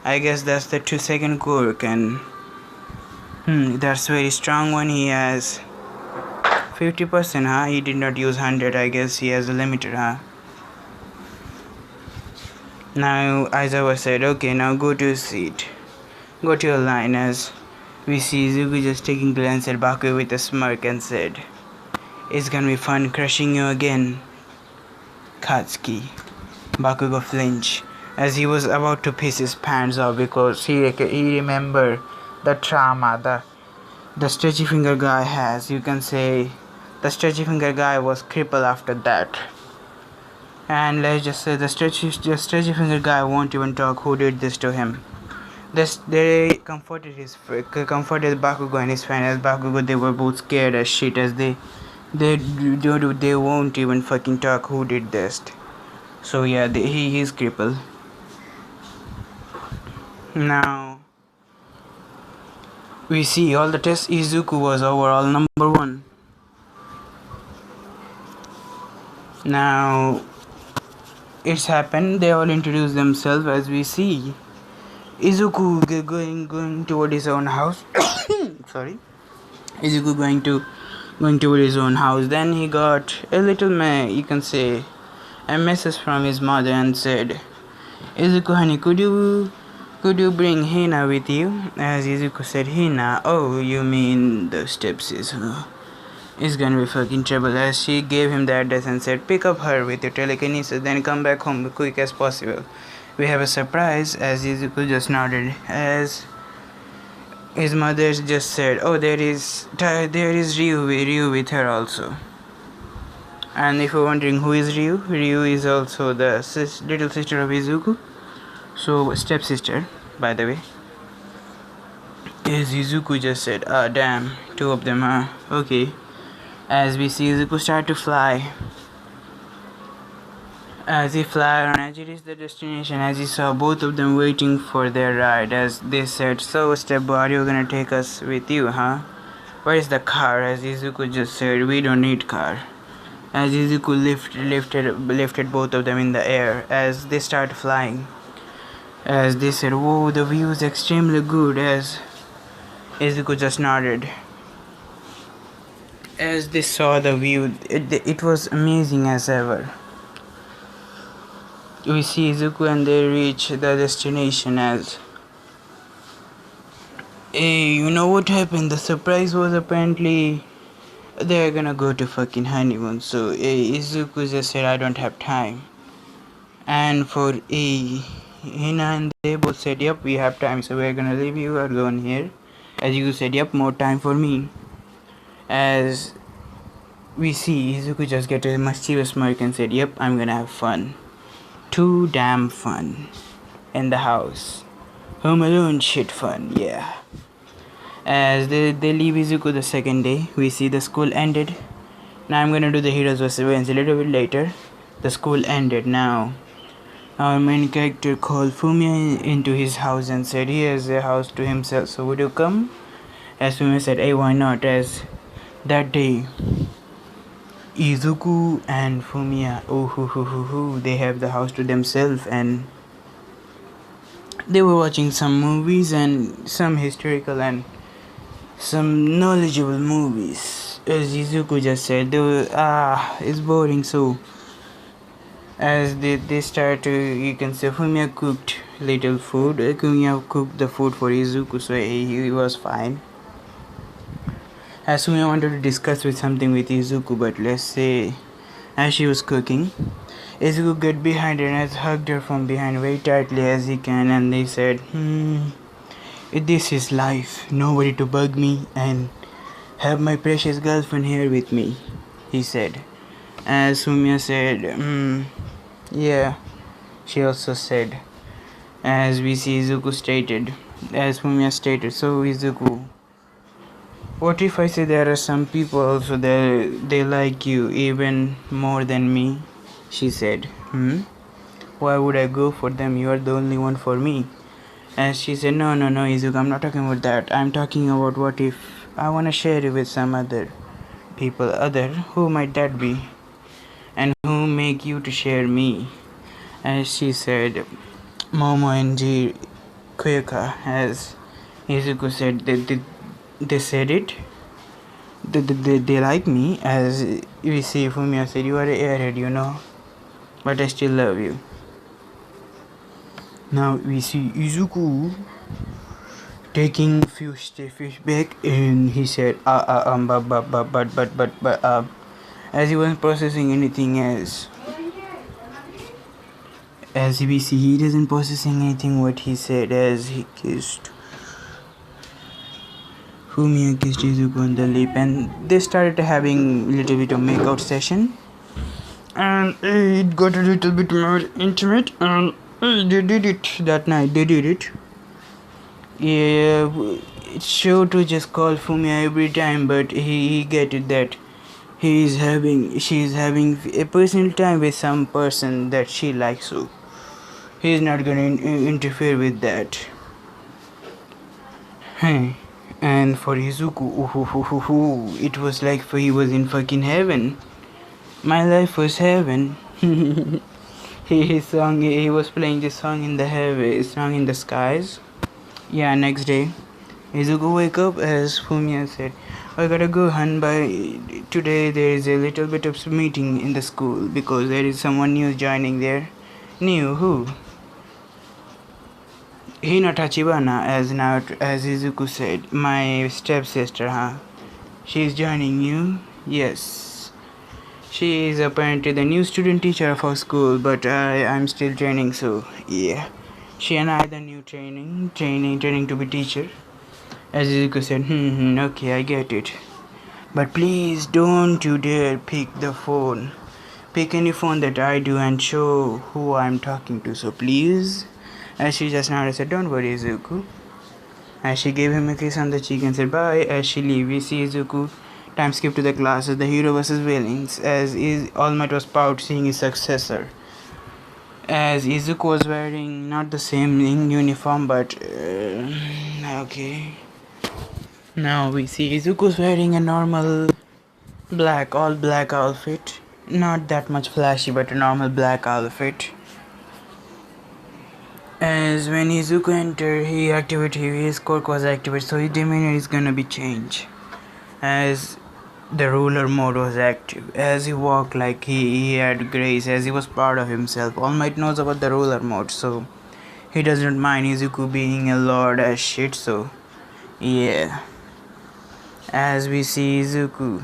I guess that's the 2nd quirk, and that's very strong one. He has 50%, he did not use 100, I guess he has a limiter, Now Aizawa said, okay, now go to your seat. Go to your line, as we see Izuku just taking a glance at Bakugo with a smirk and said, it's gonna be fun crushing you again, Katsuki. Bakugo flinched, as he was about to piss his pants off, because he remembered the trauma the stretchy finger guy has. You can say the stretchy finger guy was crippled after that. And let's just say the stretchy finger guy won't even talk who did this to him. They comforted Bakugo and his friend, as Bakugo, they were both scared as shit, as they won't even fucking talk who did this. So yeah, he is crippled. Now we see all the tests. Izuku was overall number 1. Now it's happened. They all introduce themselves, as we see Izuku going toward his own house. Sorry, Izuku going toward his own house. Then he got a little, you can say, a message from his mother and said, Izuku honey, could you bring Hina with you? As Izuku said, Hina, oh, you mean the stepsister? It's gonna be fucking trouble. As she gave him the address and said, pick up her with your telekinesis, then come back home quick as possible. We have a surprise. As Izuku just nodded. As his mother just said, oh, there is Ryu with her also. And if you're wondering who is Ryu is also the little sister of Izuku. So, stepsister, by the way. As Izuku just said, ah, damn, two of them, huh? Okay. As we see Izuku start to fly. As he fly on, as he reached the destination, as he saw both of them waiting for their ride, as they said, so Step, are you gonna take us with you, huh? Where is the car? As Izuku just said, we don't need car. As Izuku lifted both of them in the air, as they start flying. As they said, whoa, the view is extremely good. As Izuku just nodded. As they saw the view, it was amazing as ever. We see Izuku and they reach the destination. As, hey, you know what happened? The surprise was apparently they're gonna go to fucking honeymoon. So Izuku just said, I don't have time. And for Hina and they both said, yep, we have time, so we're gonna leave you alone here. As Izuku said, yep, more time for me. As we see Izuku just get a mischievous smirk and said, yep, I'm gonna have fun. Too damn fun. In the house. Home Alone shit fun, yeah. As they leave Izuku the second day, we see the school ended. Now I'm gonna do the heroes versus villains a little bit later. The school ended now. Our main character called Fumiya into his house and said he has a house to himself, so would you come? As Fumiya said, hey, why not? As that day, Izuku and Fumiya, they have the house to themselves, and they were watching some movies and some historical and some knowledgeable movies. As Izuku just said, it's boring, so as they start to, you can say Fumiya cooked little food. Fumiya cooked the food for Izuku, so he was fine. As Fumiya wanted to discuss something with Izuku, but let's say as she was cooking, Izuku got behind her and hugged her from behind very tightly as he can, and they said, this is life, nobody to bug me and have my precious girlfriend here with me, he said. As Fumiya said, yeah, she also said. As we see Izuku stated, as Fumiya stated, so Izuku, what if I say there are some people also that they like you even more than me? She said, why would I go for them? You are the only one for me. And she said, no, Izuku, I'm not talking about that. I'm talking about what if I want to share it with some other people. Who might that be? And who make you to share me? As she said, Momo and Kyoka. As Izuku said, they said it. They like me. As we see Fumiya said, you are an airhead, you know, but I still love you. Now we see Izuku taking few steps back, and he said, but as he wasn't processing anything else. As we see, he doesn't processing anything what he said. As he kissed Fumiya kissed Izuku on the lip, and they started having a little bit of makeout session, and it got a little bit more intimate, and they did it that night. Yeah, it's sure to just call Fumiya every time, but he get it that she's having a personal time with some person that she likes, so he's not gonna interfere with that. And for Izuku, it was like he was in fucking heaven. My life was heaven. He was playing this song in the heaven, song in the skies. Yeah, next day, Izuku wake up as Fumiya said, I gotta go, hun. By today, there is a little bit of meeting in the school because there is someone new joining there. New who? Hina Tachibana, as Izuku said, my stepsister, huh? She's joining you? Yes. She is apparently the new student teacher of our school, but I'm still training, so yeah. She and I are the new training to be teacher. As Izuku said, okay, I get it. But please don't you dare pick the phone. Pick any phone that I do and show who I'm talking to, so please. As she just nodded, said, don't worry, Izuku. As she gave him a kiss on the cheek and said bye. As she leaves, we see Izuku time skip to the class as the hero versus villains, as All Might was proud seeing his successor. As Izuku was wearing not the same uniform, but okay. Now we see Izuku's wearing a normal all black outfit. Not that much flashy, but a normal black outfit. As when Izuku entered, his quirk was activated, so his demeanor is gonna be changed. As the ruler mode was active, as he walked like he had grace, as he was proud of himself. All Might knows about the ruler mode, so he doesn't mind Izuku being a lord as shit, so yeah. As we see Izuku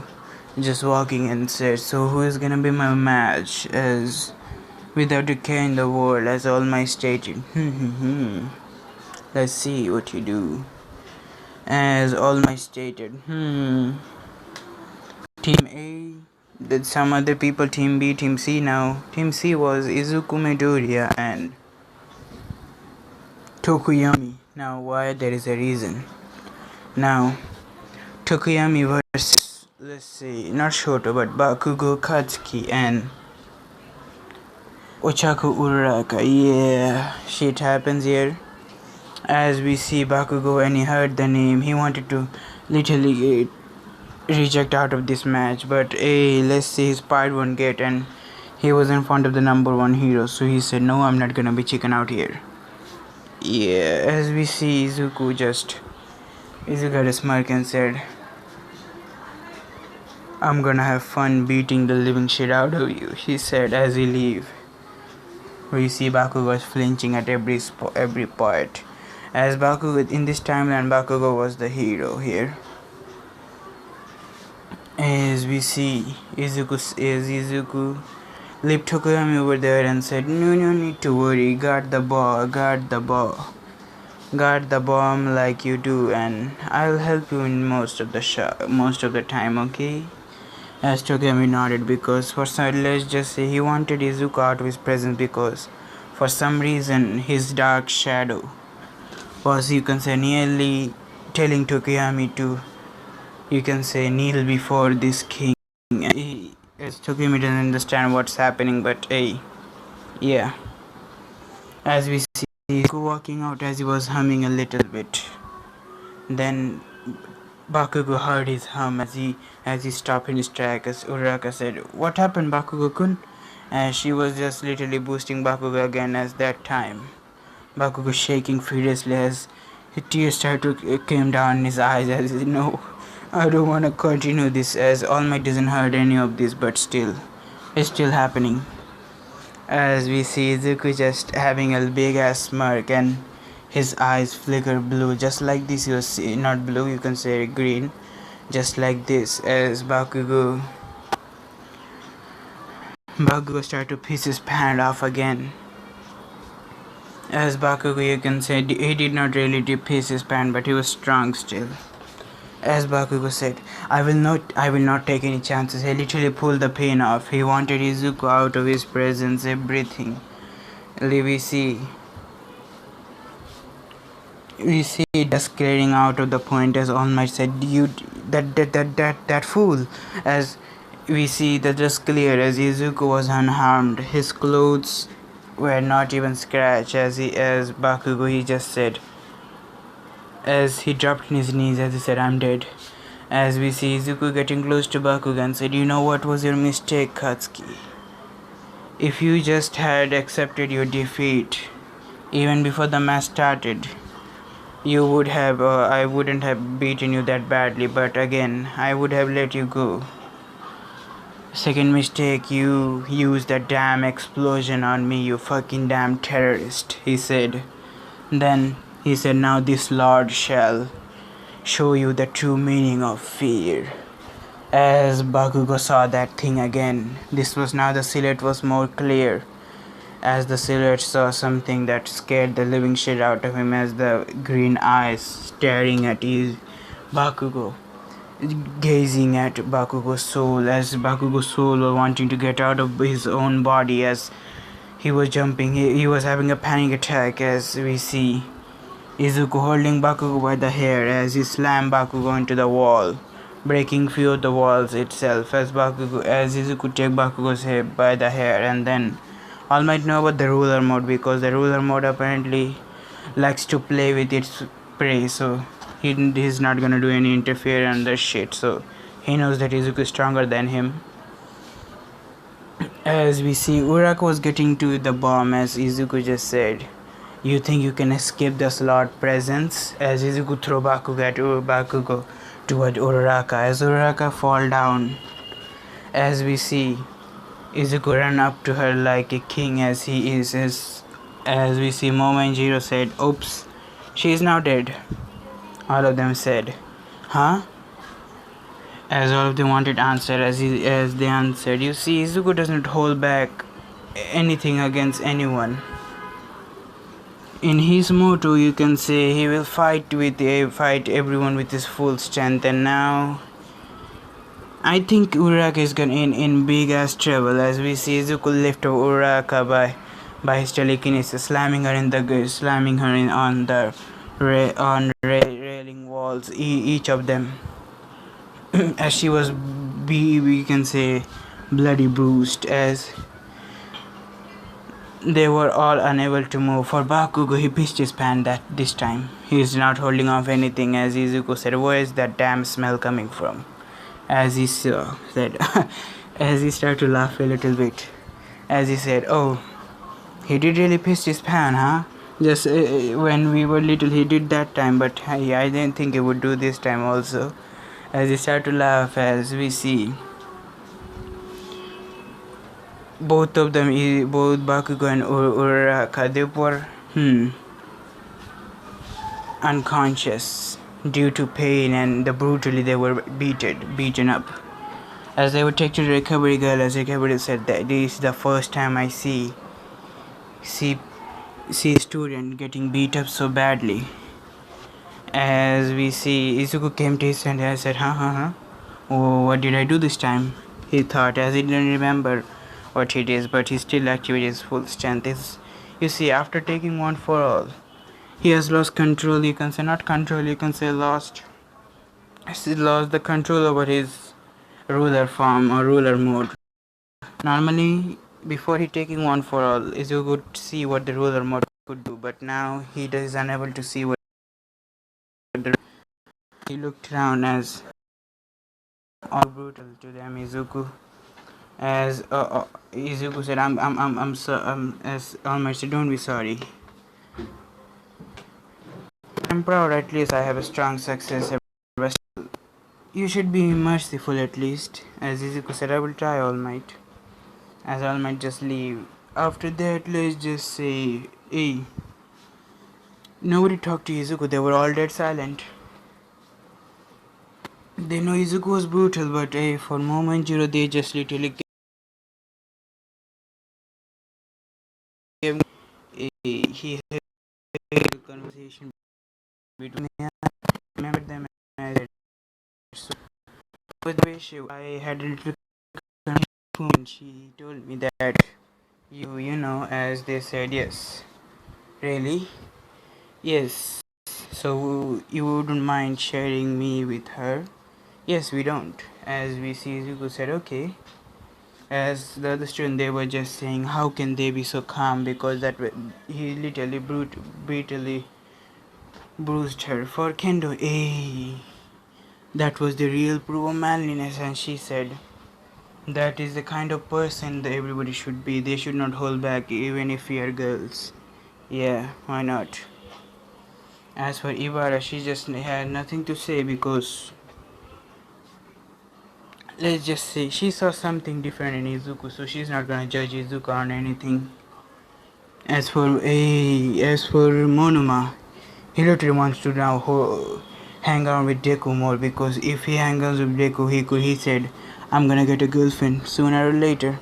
just walking and said, so who is gonna be my match? As without a care in the world, as All Might stated. Let's see what you do. As All Might stated, Team A, that some other people, Team B, Team C now. Team C was Izuku Midoriya and Tokuyami. Now why? There is a reason. Now, Tokuyami versus, let's see, not Shoto, but Bakugo Katsuki and Ochaku Uraraka. Yeah, shit happens here. As we see Bakugo, when he heard the name, he wanted to literally reject out of this match, but hey, let's see, his pride won't get, and he was in front of the number one hero, so he said, no, I'm not gonna be chicken out here. Yeah, as we see Izuku had a smirk and said, I'm gonna have fun beating the living shit out of you, he said as he leave. We see Bakugo was flinching at every part. As Bakugo, in this timeline, Bakugo was the hero here. As we see Izuku leaped Tokuyami over there and said, no need to worry, guard the bomb like you do, and I'll help you in most of the time, okay? As Tokuyami nodded, because let's just say he wanted Izuku out of his presence, because for some reason his dark shadow was, you can say, nearly telling Tokuyami to, you can say, kneel before this king. As Tokuyami doesn't understand what's happening, but hey, yeah. As we see Izuku walking out as he was humming a little bit. Then Bakugo heard his hum as he stopped in his track, as Uraraka said, what happened, Bakugo-kun? And she was just literally boosting Bakugo again. As that time, Bakugo shaking furiously as his tears started to came down in his eyes, as he said, no, I don't want to continue this, as All Might doesn't heard any of this, but still, it's still happening. As we see Izuku just having a big ass smirk and his eyes flicker blue, just like this. You see, not blue, you can say green, just like this. As Bakugo started to piss his pant off again. As Bakugo, you can say, he did not really piss his pant, but he was strong still. As Bakugo said, I will not take any chances. He literally pulled the pain off. He wanted Izuku out of his presence, everything. We see dust clearing out of the point, as All Might said, you that fool. As we see the dust clear, as Izuku was unharmed. His clothes were not even scratched, as Bakugo, he just said, as he dropped on his knees, as he said, I'm dead. As we see Izuku getting close to Bakugo and said, you know what was your mistake, Katsuki? If you just had accepted your defeat even before the match started, You would have, I wouldn't have beaten you that badly, but again, I would have let you go. Second mistake, you used that damn explosion on me, you fucking damn terrorist, he said. Then he said, now this Lord shall show you the true meaning of fear. As Bakugo saw that thing again, this was now the silhouette was more clear. As the silhouette saw something that scared the living shit out of him, as the green eyes staring at his Bakugo, gazing at Bakugo's soul, as Bakugo's soul was wanting to get out of his own body, as he was jumping, he was having a panic attack, as we see Izuku holding Bakugo by the hair as he slammed Bakugo into the wall, breaking few of the walls itself as Izuku take Bakugo's head by the hair. And then all might know about the ruler mode, because the ruler mode apparently likes to play with its prey, so he's not gonna do any interfere and the shit, so he knows that Izuku is stronger than him. As we see, Uraka was getting to the bomb as Izuku just said, you think you can escape the slot presence? As Izuku throw Bakugo toward Uraraka. As Uraraka fall down, as we see Izuku run up to her like a king as he is. As we see Momonjiro said, oops, she is now dead. All of them said, huh? As all of them wanted answer, as they answered, you see, Izuku doesn't hold back anything against anyone. In his motto, you can say he will fight everyone with his full strength. And now, I think Uraraka is in big ass trouble. As we see Izuku lift up Uraraka by his telekinesis, slamming her on the railing walls, each of them, as she was we can say bloody bruised, as they were all unable to move. For Bakugo, he pitched his pan this time. He is not holding off anything, as Izuku said, where is that damn smell coming from? As he said, as he started to laugh a little bit, as he said, oh, he did really pitch his pan, huh? Just when we were little, he did that time, but I didn't think he would do this time also. As he started to laugh, as we see both of them, both Bakugo and Uraraka, they were unconscious due to pain and the brutally they were beaten up. As they were taken to the recovery girl, as recovery said that this is the first time I see a student getting beat up so badly. As we see Izuku came to his and said, oh, what did I do this time? He thought, as he didn't remember what he did, but he still activated his full strength. You see, after taking one for all, he has lost control. You can say not control. You can say lost. He lost the control over his ruler form or ruler mode. Normally, before he taking one for all, Izuku could see what the ruler mode could do, but now he is unable to see what. He looked around as all brutal to them. Izuku. As Izuku said, as All Might said, don't be sorry. I'm proud, at least I have a strong success. You should be merciful at least. As Izuku said, I will try, All Might. As All Might just leave. After that, let's just say, hey. Nobody talked to Izuku, they were all dead silent. They know Izuku was brutal, but hey, for Momonjiro, they just literally gave he had a conversation between them. I remember them as so with the issue. I had a little conversation. She told me that you know, as they said, yes. Really? Yes. So you wouldn't mind sharing me with her? Yes, we don't. As we see, Zuko said, okay. As the other student, they were just saying, how can they be so calm? Because that he literally brutally bruised her. For Kendo, that was the real proof of manliness. And she said, that is the kind of person that everybody should be. They should not hold back, even if we are girls. Yeah, why not? As for Ibara, she just had nothing to say because, let's just say, she saw something different in Izuku, so she's not gonna judge Izuku on anything. As for Monoma, he literally wants to now hang out with Deku more, because if he hangs out with Deku, he said, I'm gonna get a girlfriend sooner or later.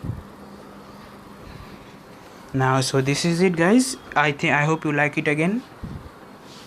Now, so this is it, guys. I hope you like it again.